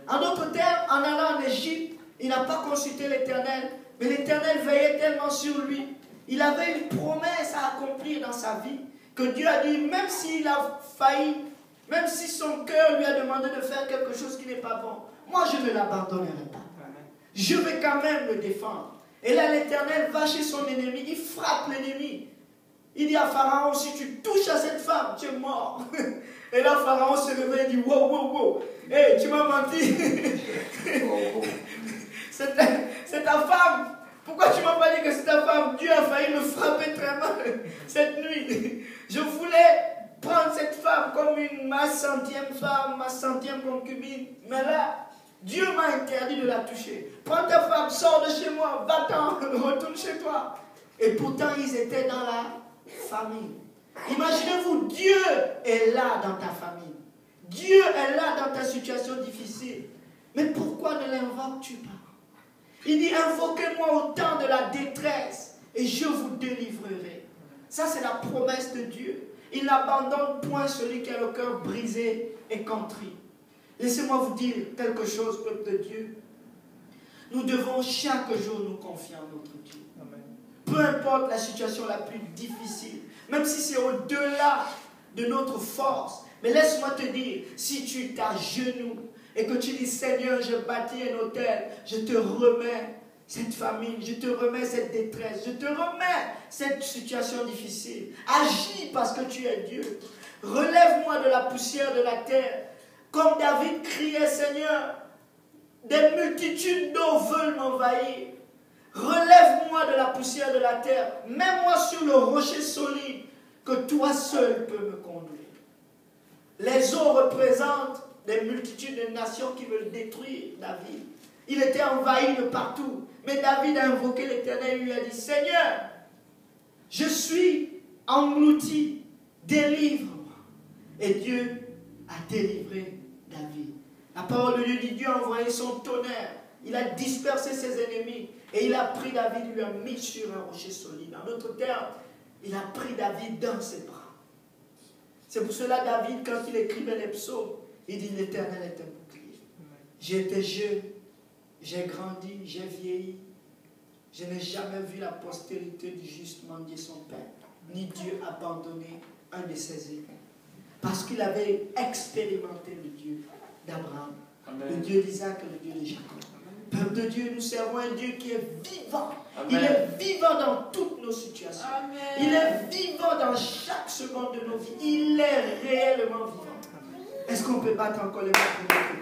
En d'autres termes, en allant en Égypte, il n'a pas consulté l'Éternel, mais l'Éternel veillait tellement sur lui. Il avait une promesse à accomplir dans sa vie, que Dieu a dit, même s'il a failli, même si son cœur lui a demandé de faire quelque chose qui n'est pas bon, moi je ne l'abandonnerai pas. Je vais quand même le défendre. Et là l'Éternel va chez son ennemi, il frappe l'ennemi. Il dit à Pharaon, si tu touches à cette femme, tu es mort. Et là Pharaon se réveille et dit, wow, wow, wow, hey, tu m'as menti. C'est ta femme. Pourquoi tu ne m'as pas dit que c'est ta femme? Dieu a failli me frapper très mal cette nuit. Je voulais prendre cette femme comme ma centième femme, ma centième concubine. Mais là, Dieu m'a interdit de la toucher. Prends ta femme, sors de chez moi, va-t'en, retourne chez toi. Et pourtant, ils étaient dans la famille. Imaginez-vous, Dieu est là dans ta famille. Dieu est là dans ta situation difficile. Mais pourquoi ne l'invoques-tu pas? Il dit, invoquez-moi au temps de la détresse et je vous délivrerai. Ça, c'est la promesse de Dieu. Il n'abandonne point celui qui a le cœur brisé et contrit. Laissez-moi vous dire quelque chose, peuple de Dieu. Nous devons chaque jour nous confier en notre Dieu. Amen. Peu importe la situation la plus difficile, même si c'est au-delà de notre force. Mais laisse-moi te dire, si tu t'agenouilles et que tu dis, Seigneur, je bâtis un autel, je te remets cette famille, je te remets cette détresse, je te remets cette situation difficile. Agis parce que tu es Dieu. Relève-moi de la poussière de la terre. Comme David criait, Seigneur, des multitudes d'eau veulent m'envahir. Relève-moi de la poussière de la terre. Mets-moi sur le rocher solide que toi seul peux me conduire. Les eaux représentent des multitudes de nations qui veulent détruire David. Il était envahi de partout. Mais David a invoqué l'Éternel et lui a dit, Seigneur, je suis englouti, délivre-moi. Et Dieu a délivré David. La parole de Dieu dit, Dieu a envoyé son tonnerre. Il a dispersé ses ennemis. Et il a pris David, il lui a mis sur un rocher solide. En d'autres termes, il a pris David dans ses bras. C'est pour cela David, quand il écrivait les psaumes, il dit, l'Éternel est un bouclier. J'étais jeune, j'ai grandi, j'ai vieilli. Je n'ai jamais vu la postérité du juste mendier son pain, ni Dieu abandonner un de ses époux. Parce qu'il avait expérimenté le Dieu d'Abraham, le Dieu d'Isaac et le Dieu de Jacob. Peuple de Dieu, nous servons un Dieu qui est vivant. Amen. Il est vivant dans toutes nos situations. Amen. Il est vivant dans chaque seconde de nos vies. Il est réellement vivant. Est-ce qu'on peut battre encore les mains pour notre Dieu?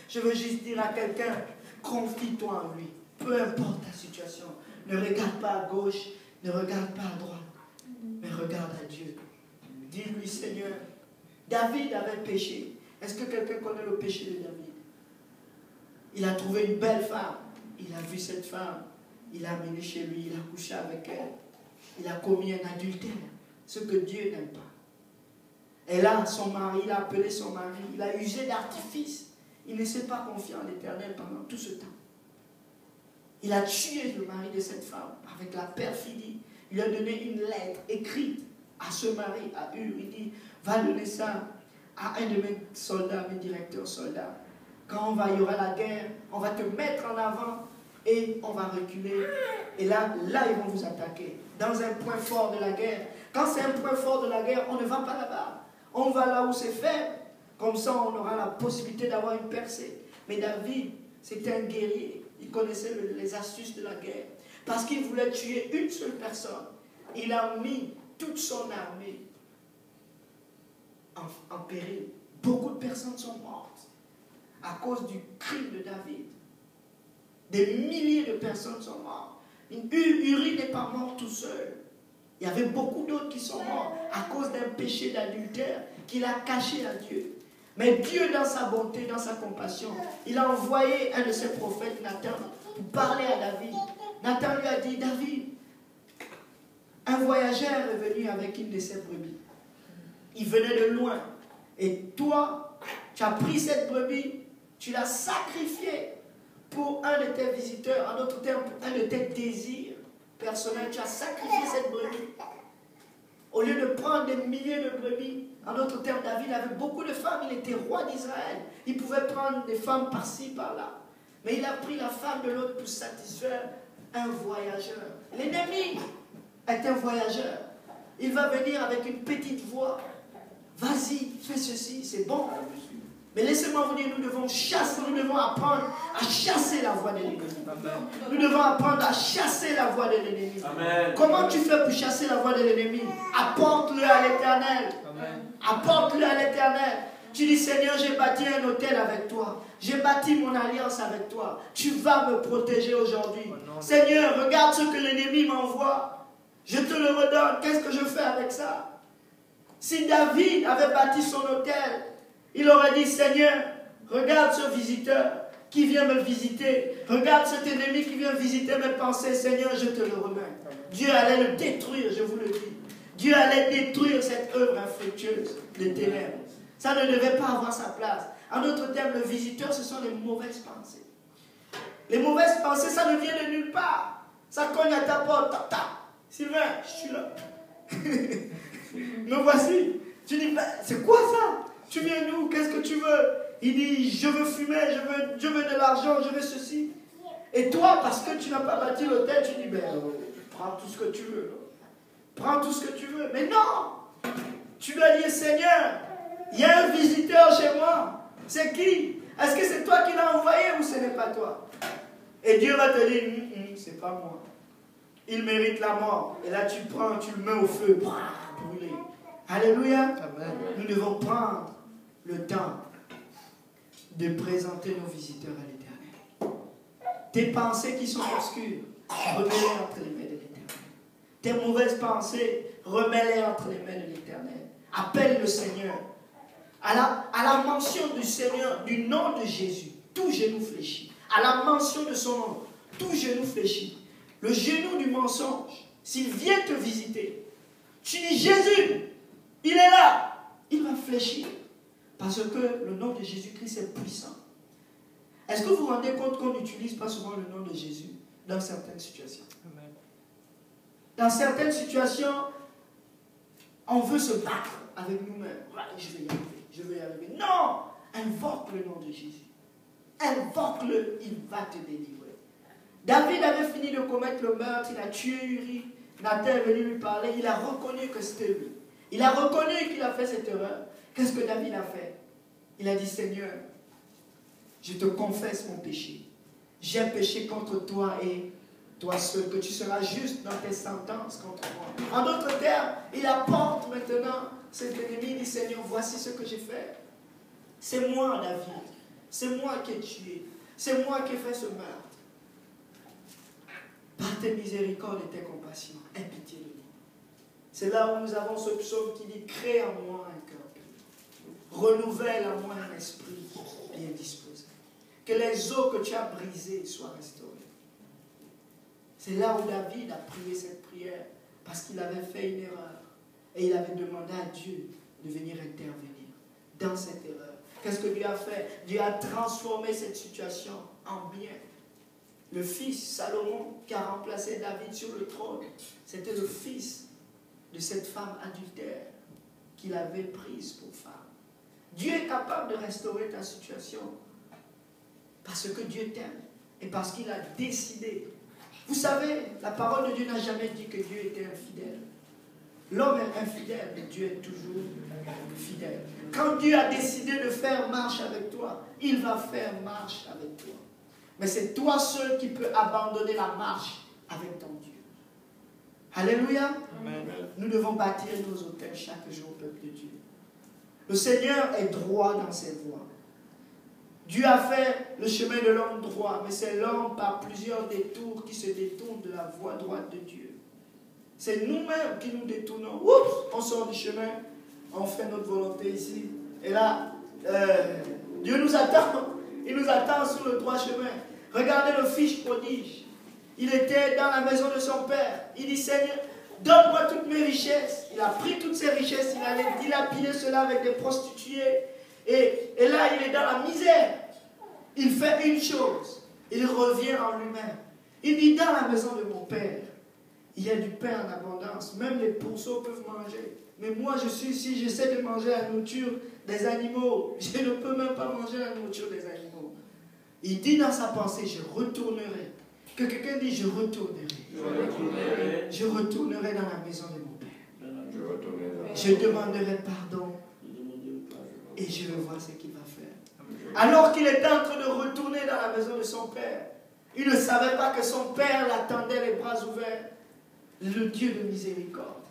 Je veux juste dire à quelqu'un, confie-toi en lui. Peu importe ta situation. Ne regarde pas à gauche, ne regarde pas à droite, mais regarde à Dieu. Dis-lui, Seigneur, David avait péché. Est-ce que quelqu'un connaît le péché de David? Il a trouvé une belle femme. Il a vu cette femme. Il l'a amenée chez lui. Il a couché avec elle. Il a commis un adultère. Ce que Dieu n'aime pas. Et là, son mari, il a appelé son mari. Il a usé d'artifice. Il ne s'est pas confié en l'Éternel pendant tout ce temps. Il a tué le mari de cette femme avec la perfidie. Il a donné une lettre écrite à ce mari, à Hur. Il dit, va donner ça à un de mes soldats, mes directeurs soldats. Quand il y aura la guerre, on va te mettre en avant et on va reculer. Et là, ils vont vous attaquer. Dans un point fort de la guerre. Quand c'est un point fort de la guerre, on ne va pas là-bas. On va là où c'est faible. Comme ça, on aura la possibilité d'avoir une percée. Mais David, c'était un guerrier. Il connaissait les astuces de la guerre. Parce qu'il voulait tuer une seule personne. Il a mis toute son armée en péril. Beaucoup de personnes sont mortes à cause du crime de David. Des milliers de personnes sont mortes. Uri n'est pas mort tout seul. Il y avait beaucoup d'autres qui sont morts à cause d'un péché d'adultère qu'il a caché à Dieu. Mais Dieu, dans sa bonté, dans sa compassion, il a envoyé un de ses prophètes, Nathan, pour parler à David. Nathan lui a dit, David, un voyageur est venu avec une de ses brebis. Il venait de loin. Et toi, tu as pris cette brebis, tu l'as sacrifiée pour un de tes visiteurs, en d'autres termes, pour un de tes désirs personnels. Tu as sacrifié cette brebis. Au lieu de prendre des milliers de brebis, en d'autres termes, David avait beaucoup de femmes, il était roi d'Israël. Il pouvait prendre des femmes par-ci, par-là. Mais il a pris la femme de l'autre pour satisfaire un voyageur. L'ennemi est un voyageur. Il va venir avec une petite voix. Vas-y, fais ceci, c'est bon. Mais laissez-moi vous dire, nous devons chasser, nous devons apprendre à chasser la voix de l'ennemi. Nous devons apprendre à chasser la voix de l'ennemi. Comment tu fais pour chasser la voix de l'ennemi? Apporte-le à l'Éternel. Apporte-le à l'Éternel. Tu dis, Seigneur, j'ai bâti un hôtel avec toi. J'ai bâti mon alliance avec toi. Tu vas me protéger aujourd'hui. Seigneur, regarde ce que l'ennemi m'envoie. Je te le redonne. Qu'est-ce que je fais avec ça? Si David avait bâti son hôtel, il aurait dit, Seigneur, regarde ce visiteur qui vient me visiter. Regarde cet ennemi qui vient visiter mes pensées. Seigneur, je te le remets. Dieu allait le détruire, je vous le dis. Dieu allait détruire cette œuvre infructueuse des ténèbres. Ça ne devait pas avoir sa place. En d'autres termes, le visiteur, ce sont les mauvaises pensées. Les mauvaises pensées, ça ne vient de nulle part. Ça cogne à ta porte. Tata. Sylvain, je suis là. Me voici. Tu dis, c'est quoi ça? Tu viens d'où? Qu'est-ce que tu veux? Il dit, je veux fumer, je veux de l'argent, je veux ceci. Et toi, parce que tu n'as pas bâti l'hôtel, tu dis, prends tout ce que tu veux. Prends tout ce que tu veux. Mais non! Tu dois dire, Seigneur, il y a un visiteur chez moi. C'est qui? Est-ce que c'est toi qui l'as envoyé ou ce n'est pas toi? Et Dieu va te dire, c'est pas moi. Il mérite la mort. Et là, tu prends, tu le mets au feu. Brûlé. Alléluia. Amen. Nous devons prendre le temps de présenter nos visiteurs à l'Éternel. Tes pensées qui sont obscures, remets-les entre les mains de l'Éternel. Tes mauvaises pensées, remets-les entre les mains de l'Éternel. Appelle le Seigneur. À la mention du Seigneur, du nom de Jésus, tout genou fléchit. À la mention de son nom, tout genou fléchit. Le genou du mensonge, s'il vient te visiter, tu dis Jésus, il est là, il va fléchir. Parce que le nom de Jésus-Christ est puissant. Est-ce que vous vous rendez compte qu'on n'utilise pas souvent le nom de Jésus dans certaines situations? Amen. Dans certaines situations, on veut se battre avec nous-mêmes. Je vais y arriver, je vais y arriver. Non! Invoque le nom de Jésus. Invoque-le, il va te délivrer. David avait fini de commettre le meurtre, il a tué Uri. Nathan est venu lui parler, il a reconnu que c'était lui. Il a reconnu qu'il a fait cette erreur. Qu'est-ce que David a fait? Il a dit, Seigneur, je te confesse mon péché. J'ai péché contre toi et toi seul, que tu seras juste dans tes sentences contre moi. En d'autres termes, il apporte maintenant cet ennemi, il dit, Seigneur, voici ce que j'ai fait. C'est moi, David. C'est moi qui ai tué. C'est moi qui ai fait ce meurtre. Par tes miséricordes et tes compassions, aie pitié de moi. C'est là où nous avons ce psaume qui dit, crée en moi un cœur pur. Renouvelle en moi un esprit bien disposé. Que les os que tu as brisés soient restaurés. C'est là où David a prié cette prière parce qu'il avait fait une erreur. Et il avait demandé à Dieu de venir intervenir dans cette erreur. Qu'est-ce que Dieu a fait? Dieu a transformé cette situation en bien. Le fils Salomon qui a remplacé David sur le trône, c'était le fils de cette femme adultère qu'il avait prise pour femme. Dieu est capable de restaurer ta situation parce que Dieu t'aime et parce qu'il a décidé. Vous savez, la parole de Dieu n'a jamais dit que Dieu était infidèle. L'homme est infidèle, mais Dieu est toujours fidèle. Quand Dieu a décidé de faire marche avec toi, il va faire marche avec toi. Mais c'est toi seul qui peux abandonner la marche avec ton Dieu. Alléluia. Amen. Nous devons bâtir nos autels chaque jour, peuple de Dieu. Le Seigneur est droit dans ses voies. Dieu a fait le chemin de l'homme droit, mais c'est l'homme par plusieurs détours qui se détourne de la voie droite de Dieu. C'est nous-mêmes qui nous détournons. Oups, on sort du chemin, on fait notre volonté ici. Et là, Dieu nous attend. Il nous attend sur le droit chemin. Regardez le fils prodige. Il était dans la maison de son père. Il dit, Seigneur, donne-moi toutes mes richesses. Il a pris toutes ses richesses. Il allait dilapider cela avec des prostituées. Et là, il est dans la misère. Il fait une chose. Il revient en lui-même. Il dit, dans la maison de mon père, il y a du pain en abondance. Même les pourceaux peuvent manger. Mais moi, je suis ici, j'essaie de manger la nourriture des animaux. Je ne peux même pas manger la nourriture des animaux. Il dit dans sa pensée, je retournerai. Que quelqu'un dit, je retournerai. Je retournerai dans la maison de mon père. Je demanderai pardon. Et je vais voir ce qu'il va faire. Alors qu'il était en train de retourner dans la maison de son père, il ne savait pas que son père l'attendait les bras ouverts. Le Dieu de miséricorde,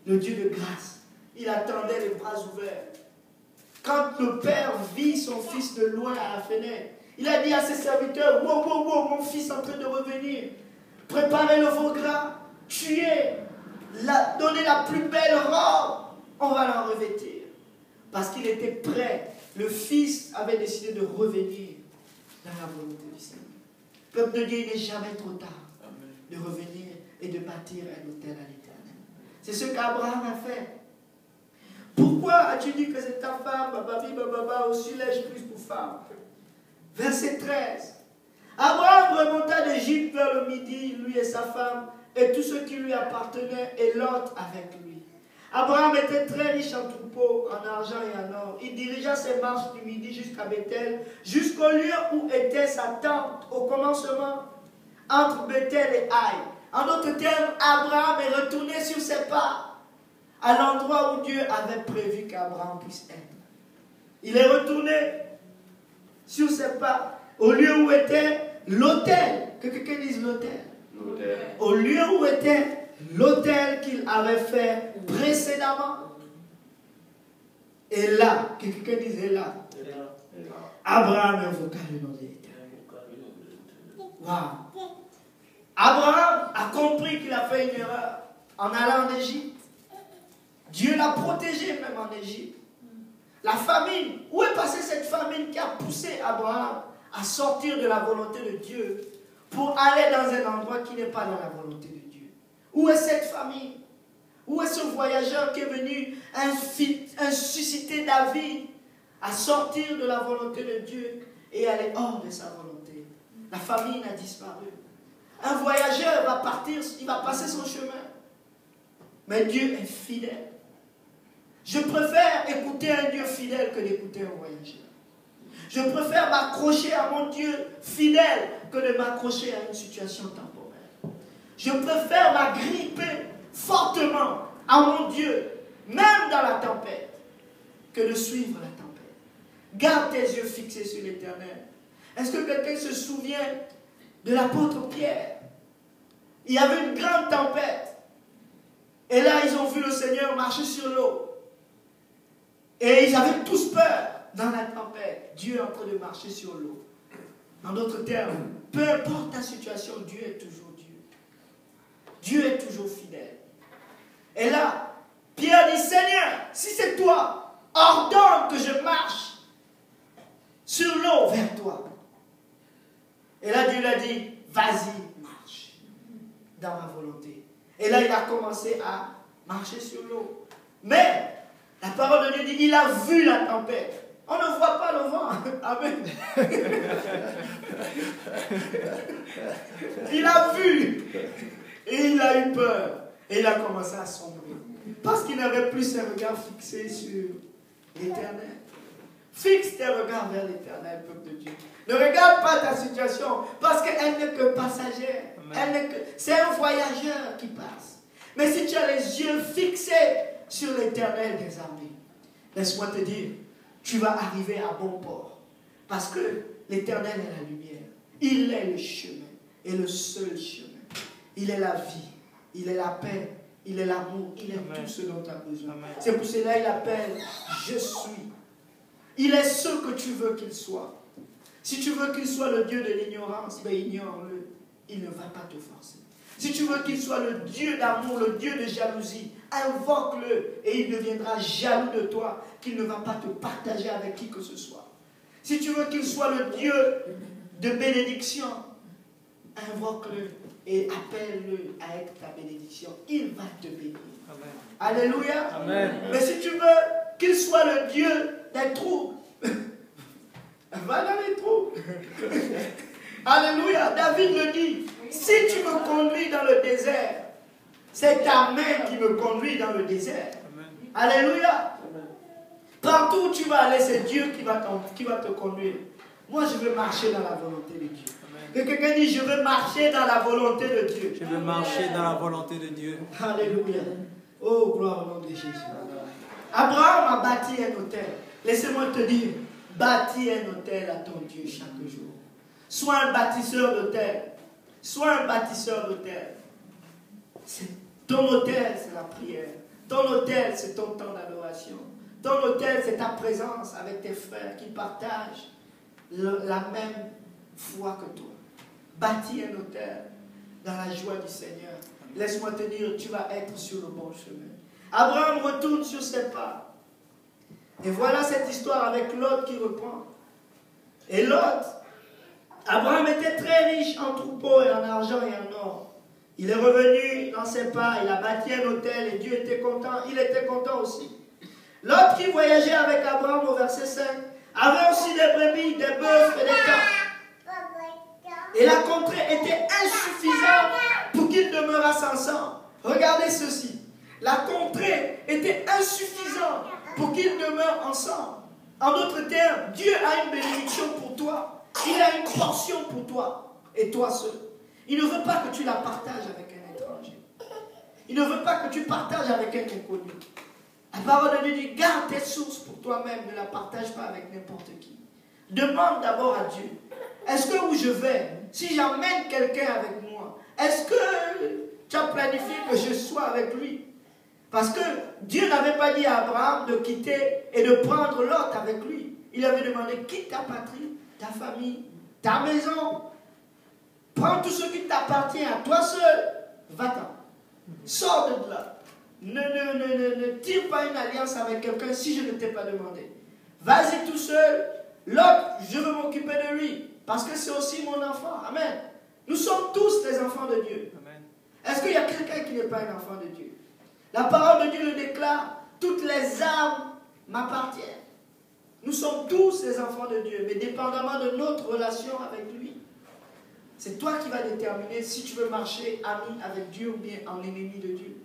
le Dieu de grâce, il attendait les bras ouverts. Quand le père vit son fils de loin à la fenêtre, il a dit à ses serviteurs, wow, wow, wow, mon fils est en train de revenir. Préparez le veau gras, tuez, donnez la plus belle robe, on va la revêtir. Parce qu'il était prêt. Le fils avait décidé de revenir dans la volonté du Seigneur. Peuple de Dieu, il n'est jamais trop tard de revenir et de bâtir un autel à l'Éternel. C'est ce qu'Abraham a fait. Pourquoi as-tu dit que c'est ta femme, aussi l'ai-je prise pour femme? Verset 13. Abraham remonta d'Égypte vers le midi, lui et sa femme, et tout ce qui lui appartenait, et Lot avec lui. Abraham était très riche en troupeaux, en argent et en or. Il dirigea ses marches du midi jusqu'à Bethel, jusqu'au lieu où était sa tente, au commencement, entre Bethel et Haï. En d'autres termes, Abraham est retourné sur ses pas, à l'endroit où Dieu avait prévu qu'Abraham puisse être. Il est retourné sur ses pas, au lieu où était l'autel. Que quelqu'un dise l'autel. Au lieu où était l'autel qu'il avait fait précédemment. Et là, que quelqu'un dise et là. Abraham invoqua le nom de l'Éternel. Waouh! Abraham a compris qu'il a fait une erreur en allant en Égypte. Dieu l'a protégé même en Égypte. La famine, où est passée cette famine qui a poussé Abraham à sortir de la volonté de Dieu pour aller dans un endroit qui n'est pas dans la volonté de Dieu? Où est cette famine? Où est ce voyageur qui est venu susciter David à sortir de la volonté de Dieu et aller hors de sa volonté? La famine a disparu. Un voyageur va partir, il va passer son chemin. Mais Dieu est fidèle. Je préfère écouter un Dieu fidèle que d'écouter un voyageur. Je préfère m'accrocher à mon Dieu fidèle que de m'accrocher à une situation temporaire. Je préfère m'agripper fortement à mon Dieu, même dans la tempête, que de suivre la tempête. Garde tes yeux fixés sur l'Éternel. Est-ce que quelqu'un se souvient de l'apôtre Pierre? Il y avait une grande tempête. Et là, ils ont vu le Seigneur marcher sur l'eau. Et ils avaient tous peur dans la tempête. Dieu est en train de marcher sur l'eau. En d'autres termes, peu importe ta situation, Dieu est toujours Dieu. Dieu est toujours fidèle. Et là, Pierre dit, Seigneur, si c'est toi, ordonne que je marche sur l'eau vers toi. Et là, Dieu lui a dit, vas-y, marche dans ma volonté. Et là, il a commencé à marcher sur l'eau. Mais, la parole de Dieu dit, il a vu la tempête. On ne voit pas le vent. Amen. Il a vu. Et il a eu peur. Et il a commencé à sombrer. Parce qu'il n'avait plus ses regards fixés sur l'Éternel. Fixe tes regards vers l'Éternel, peuple de Dieu. Ne regarde pas ta situation, parce qu'elle n'est que passagère. C'est un voyageur qui passe. Mais si tu as les yeux fixés sur l'Éternel des armées, laisse-moi te dire, tu vas arriver à bon port. Parce que l'Éternel est la lumière. Il est le chemin, et le seul chemin. Il est la vie, il est la paix, il est l'amour, il est tout ce dont tu as besoin. C'est pour cela qu'il appelle « Je suis ». Il est ce que tu veux qu'il soit. Si tu veux qu'il soit le Dieu de l'ignorance, ben ignore-le. Il ne va pas te forcer. Si tu veux qu'il soit le Dieu d'amour, le Dieu de jalousie, invoque-le et il deviendra jaloux de toi, qu'il ne va pas te partager avec qui que ce soit. Si tu veux qu'il soit le Dieu de bénédiction, invoque-le et appelle-le avec ta bénédiction. Il va te bénir. Amen. Alléluia. Amen. Mais si tu veux qu'il soit le Dieu des troubles, va dans les trous. Alléluia. David le dit. Si tu me conduis dans le désert, c'est ta main qui me conduit dans le désert. Amen. Alléluia. Amen. Partout où tu vas aller, c'est Dieu qui va te conduire. Moi, je veux marcher dans la volonté de Dieu. Amen. Que quelqu'un dit, je veux marcher dans la volonté de Dieu. Je veux marcher dans la volonté de Dieu. Alléluia. Oh, gloire au nom de Jésus. Abraham a bâti un autel. Laissez-moi te dire, bâtis un autel à ton Dieu chaque jour. Sois un bâtisseur d'autel. Sois un bâtisseur d'autel. Ton autel, c'est la prière. Ton autel, c'est ton temps d'adoration. Ton autel, c'est ta présence avec tes frères qui partagent la même foi que toi. Bâtis un autel dans la joie du Seigneur. Laisse-moi te dire, tu vas être sur le bon chemin. Abraham retourne sur ses pas. Et voilà cette histoire avec Lot qui reprend. Et Lot, Abraham était très riche en troupeaux et en argent et en or. Il est revenu dans ses pas, il a bâti un autel et Dieu était content, il était content aussi. Lot qui voyageait avec Abraham au verset 5, avait aussi des brebis, des bœufs et des camps. Et la contrée était insuffisante pour qu'ils demeurassent ensemble. Regardez ceci. La contrée était insuffisante pour qu'ils demeurent ensemble. En d'autres termes, Dieu a une bénédiction pour toi. Il a une portion pour toi. Et toi seul. Il ne veut pas que tu la partages avec un étranger. Il ne veut pas que tu partages avec un inconnu. La parole de Dieu dit, garde tes sources pour toi-même. Ne la partage pas avec n'importe qui. Demande d'abord à Dieu. Est-ce que où je vais, si j'emmène quelqu'un avec moi, est-ce que tu as planifié que je sois avec lui? Parce que Dieu n'avait pas dit à Abraham de quitter et de prendre Lot avec lui. Il avait demandé, quitte ta patrie, ta famille, ta maison. Prends tout ce qui t'appartient à toi seul. Va-t'en. Sors de là. Ne tire pas une alliance avec quelqu'un si je ne t'ai pas demandé. Vas-y tout seul. Lot, je veux m'occuper de lui. Parce que c'est aussi mon enfant. Amen. Nous sommes tous des enfants de Dieu. Amen. Est-ce qu'il y a quelqu'un qui n'est pas un enfant de Dieu? La parole de Dieu le déclare. Toutes les âmes m'appartiennent. Nous sommes tous des enfants de Dieu. Mais dépendamment de notre relation avec lui. C'est toi qui vas déterminer si tu veux marcher ami avec Dieu ou bien en ennemi de Dieu.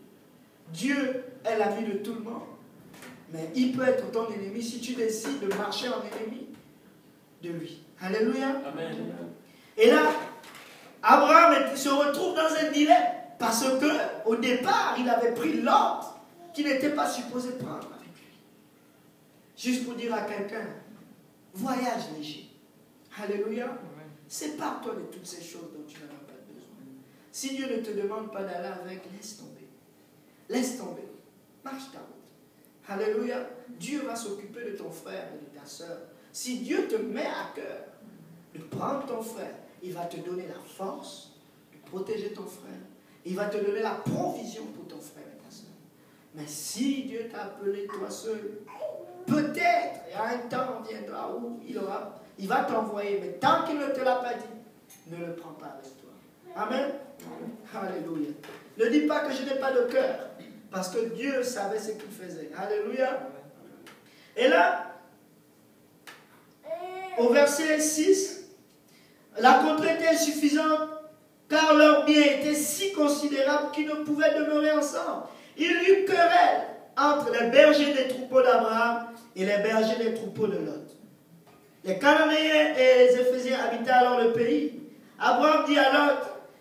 Dieu est l'ami de tout le monde. Mais il peut être ton ennemi si tu décides de marcher en ennemi de lui. Alléluia. Amen. Et là, Abraham se retrouve dans un dilemme. Parce que au départ, il avait pris l'ordre qu'il n'était pas supposé prendre avec lui. Juste pour dire à quelqu'un, voyage léger. Alléluia. Sépare-toi de toutes ces choses dont tu n'as pas besoin. Si Dieu ne te demande pas d'aller avec, laisse tomber. Laisse tomber. Marche ta route. Alléluia. Dieu va s'occuper de ton frère et de ta soeur. Si Dieu te met à cœur de prendre ton frère, il va te donner la force de protéger ton frère. Il va te donner la provision pour ton frère et ta soeur. Mais si Dieu t'a appelé toi seul, peut-être, il y a un temps viendra où il va t'envoyer. Mais tant qu'il ne te l'a pas dit, ne le prends pas avec toi. Amen. Alléluia. Ne dis pas que je n'ai pas de cœur. Parce que Dieu savait ce qu'il faisait. Alléluia. Et là, au verset 6, la contrainte est insuffisante car leurs biens étaient si considérables qu'ils ne pouvaient demeurer ensemble. Il y eut querelle entre les bergers des troupeaux d'Abraham et les bergers des troupeaux de Lot. Les Cananéens et les Éphésiens habitaient alors le pays. Abraham dit à Lot,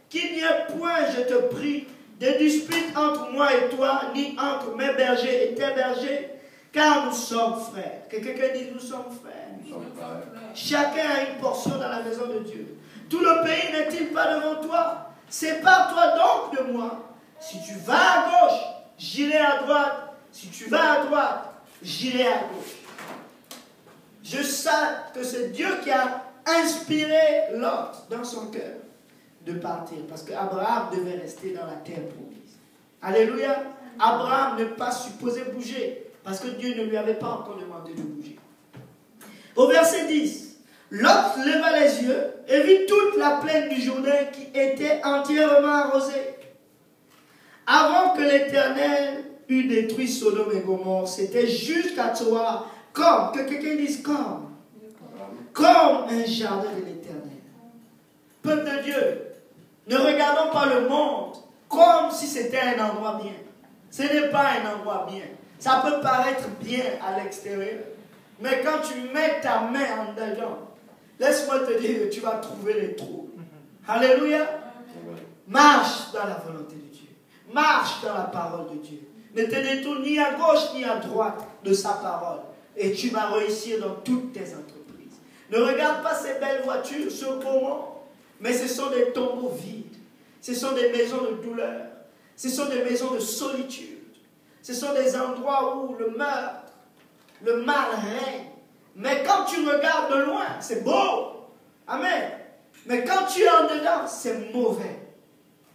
qu'il n'y ait point, je te prie, de dispute entre moi et toi, ni entre mes bergers et tes bergers, car nous sommes frères. Que quelqu'un dise, nous sommes frères. Nous sommes frères. Chacun a une portion dans la maison de Dieu. Tout le pays n'est-il pas devant toi? Sépare-toi donc de moi. Si tu vas à gauche, j'irai à droite. Si tu vas à droite, j'irai à gauche. Je sais que c'est Dieu qui a inspiré Lot dans son cœur de partir. Parce qu'Abraham devait rester dans la terre promise. Alléluia. Abraham n'est pas supposé bouger. Parce que Dieu ne lui avait pas encore demandé de bouger. Au verset 10. Lot leva les yeux et vit toute la plaine du Jourdain qui était entièrement arrosée. Avant que l'Éternel eût détruit Sodome et Gomorrhe, c'était jusqu'à toi, comme, que quelqu'un dise comme un jardin de l'Éternel. Peuple de Dieu, ne regardons pas le monde comme si c'était un endroit bien. Ce n'est pas un endroit bien. Ça peut paraître bien à l'extérieur, mais quand tu mets ta main en dedans, laisse-moi te dire que tu vas trouver les trous. Alléluia. Marche dans la volonté de Dieu. Marche dans la parole de Dieu. Ne te détourne ni à gauche ni à droite de sa parole. Et tu vas réussir dans toutes tes entreprises. Ne regarde pas ces belles voitures, ce beau monde. Mais ce sont des tombeaux vides. Ce sont des maisons de douleur. Ce sont des maisons de solitude. Ce sont des endroits où le meurtre, le mal règne. Mais quand tu regardes de loin, c'est beau. Amen. Mais quand tu es en dedans, c'est mauvais.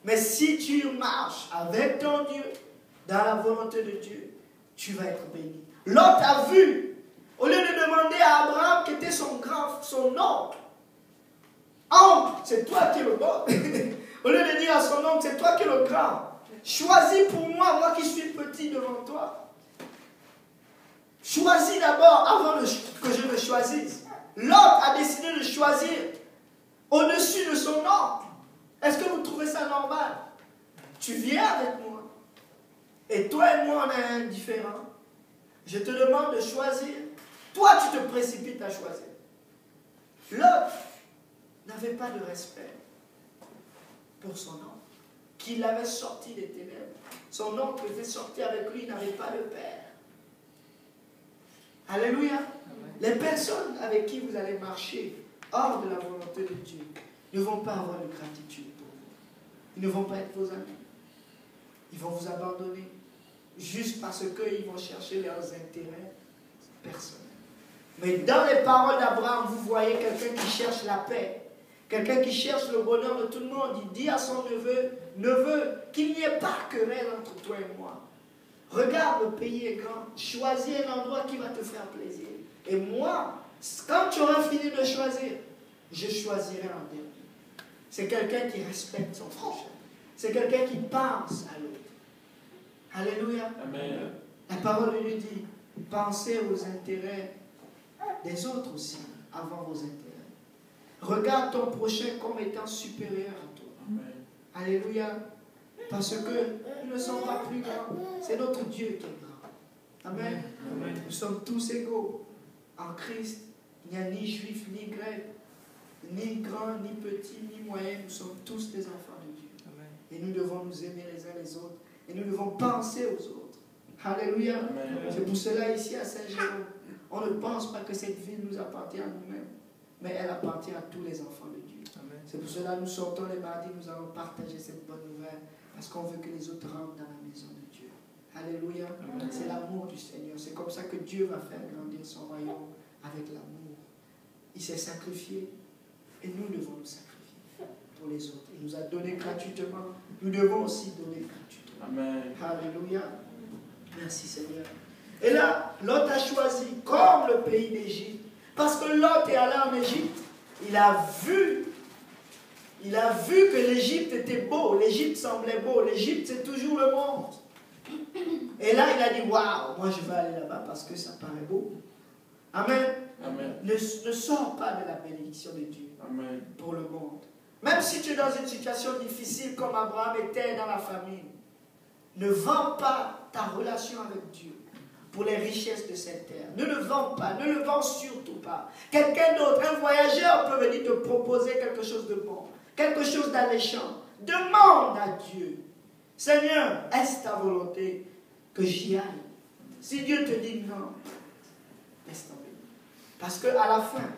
Mais si tu marches avec ton Dieu, dans la volonté de Dieu, tu vas être béni. Lot a vu, au lieu de demander à Abraham, qui était son oncle, oncle, c'est toi qui es le bon. Au lieu de dire à son oncle, c'est toi qui es le grand. Choisis pour moi, moi qui suis petit devant toi. Choisis d'abord avant que je me choisisse. Lot a décidé de choisir au-dessus de son oncle. Est-ce que vous trouvez ça normal? Tu viens avec moi. Et toi et moi, on est indifférents. Je te demande de choisir. Toi, tu te précipites à choisir. Lot n'avait pas de respect pour son oncle, qui l'avait sorti des ténèbres. Son oncle était sorti avec lui, il n'avait pas de père. Alléluia. Amen. Les personnes avec qui vous allez marcher hors de la volonté de Dieu ne vont pas avoir de gratitude pour vous. Ils ne vont pas être vos amis. Ils vont vous abandonner juste parce qu'ils vont chercher leurs intérêts personnels. Mais dans les paroles d'Abraham, vous voyez quelqu'un qui cherche la paix. Quelqu'un qui cherche le bonheur de tout le monde. Il dit à son neveu, qu'il n'y ait pas querelle entre toi et moi. Regarde, le pays est grand. Choisis un endroit qui va te faire plaisir. Et moi, quand tu auras fini de choisir, je choisirai en dernier. C'est quelqu'un qui respecte son prochain. C'est quelqu'un qui pense à l'autre. Alléluia. Amen. La parole lui dit, pensez aux intérêts des autres aussi, avant vos intérêts. Regarde ton prochain comme étant supérieur à toi. Amen. Alléluia. Parce que nous ne sommes pas plus grands. C'est notre Dieu qui est grand. Amen. Amen. Nous sommes tous égaux en Christ. Il n'y a ni juif, ni grec, ni grand, ni petit, ni moyen. Nous sommes tous des enfants de Dieu. Amen. Et nous devons nous aimer les uns les autres. Et nous devons penser aux autres. Alléluia. Amen. C'est pour cela ici à Saint-Jérôme, on ne pense pas que cette ville nous appartient à nous-mêmes, mais elle appartient à tous les enfants de Dieu. Amen. C'est pour cela que nous sortons les mardis, nous allons partager cette bonne nouvelle, parce qu'on veut que les autres rentrent dans la maison de Dieu. Alléluia. Amen. C'est l'amour du Seigneur. C'est comme ça que Dieu va faire grandir son royaume, avec l'amour. Il s'est sacrifié, et nous devons nous sacrifier pour les autres. Il nous a donné gratuitement, nous devons aussi donner gratuitement. Amen. Alléluia. Merci Seigneur. Et là, Lot a choisi comme le pays d'Égypte. Parce que Lot est allé en Égypte. Il a vu que l'Égypte était beau. L'Égypte semblait beau. L'Égypte, c'est toujours le monde. Et là, il a dit, waouh, moi je vais aller là-bas parce que ça paraît beau. Amen. Amen. Ne sors pas de la bénédiction de Dieu Amen. pour le monde. Même si tu es dans une situation difficile comme Abraham était dans la famine, ne vends pas ta relation avec Dieu pour les richesses de cette terre. Ne le vends pas, ne le vends surtout pas. Quelqu'un d'autre, un voyageur peut venir te proposer quelque chose de bon, quelque chose d'alléchant. Demande à Dieu, Seigneur, est-ce ta volonté que j'y aille? Si Dieu te dit non, laisse tomber. Parce qu'à la fin,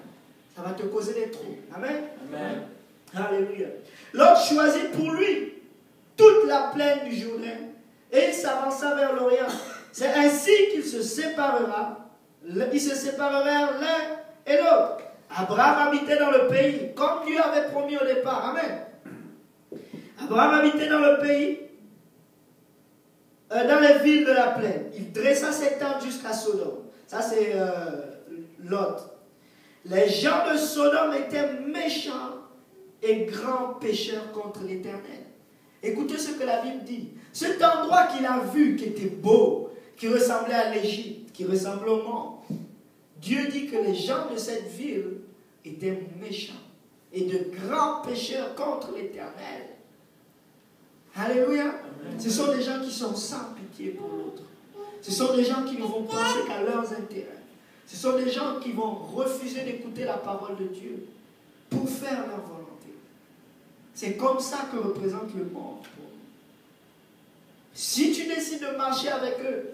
ça va te causer des troubles. Amen. Amen. Alléluia. Lot choisit pour lui toute la plaine du Jourdain et il s'avança vers l'Orient. C'est ainsi qu'ils se séparèrent. Ils se séparèrent l'un et l'autre. Abraham habitait dans le pays, comme Dieu avait promis au départ. Amen. Abraham habitait dans le pays, dans les villes de la plaine. Il dressa ses tentes jusqu'à Sodome. Ça, c'est Lot. Les gens de Sodome étaient méchants et grands pécheurs contre l'Éternel. Écoutez ce que la Bible dit. Cet endroit qu'il a vu, qui était beau, qui ressemblait à l'Égypte, qui ressemblait au monde, Dieu dit que les gens de cette ville étaient méchants et de grands pécheurs contre l'Éternel. Alléluia. Amen. Ce sont des gens qui sont sans pitié pour l'autre. Ce sont des gens qui ne vont penser qu'à leurs intérêts. Ce sont des gens qui vont refuser d'écouter la parole de Dieu pour faire leur volonté. C'est comme ça que représente le monde pour nous. Si tu décides de marcher avec eux,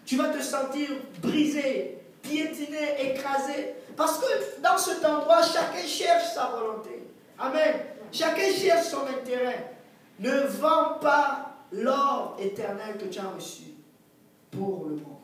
tu vas te sentir brisé, piétiné, écrasé. Parce que dans cet endroit, chacun cherche sa volonté. Amen. Chacun cherche son intérêt. Ne vends pas l'or éternel que tu as reçu pour le monde.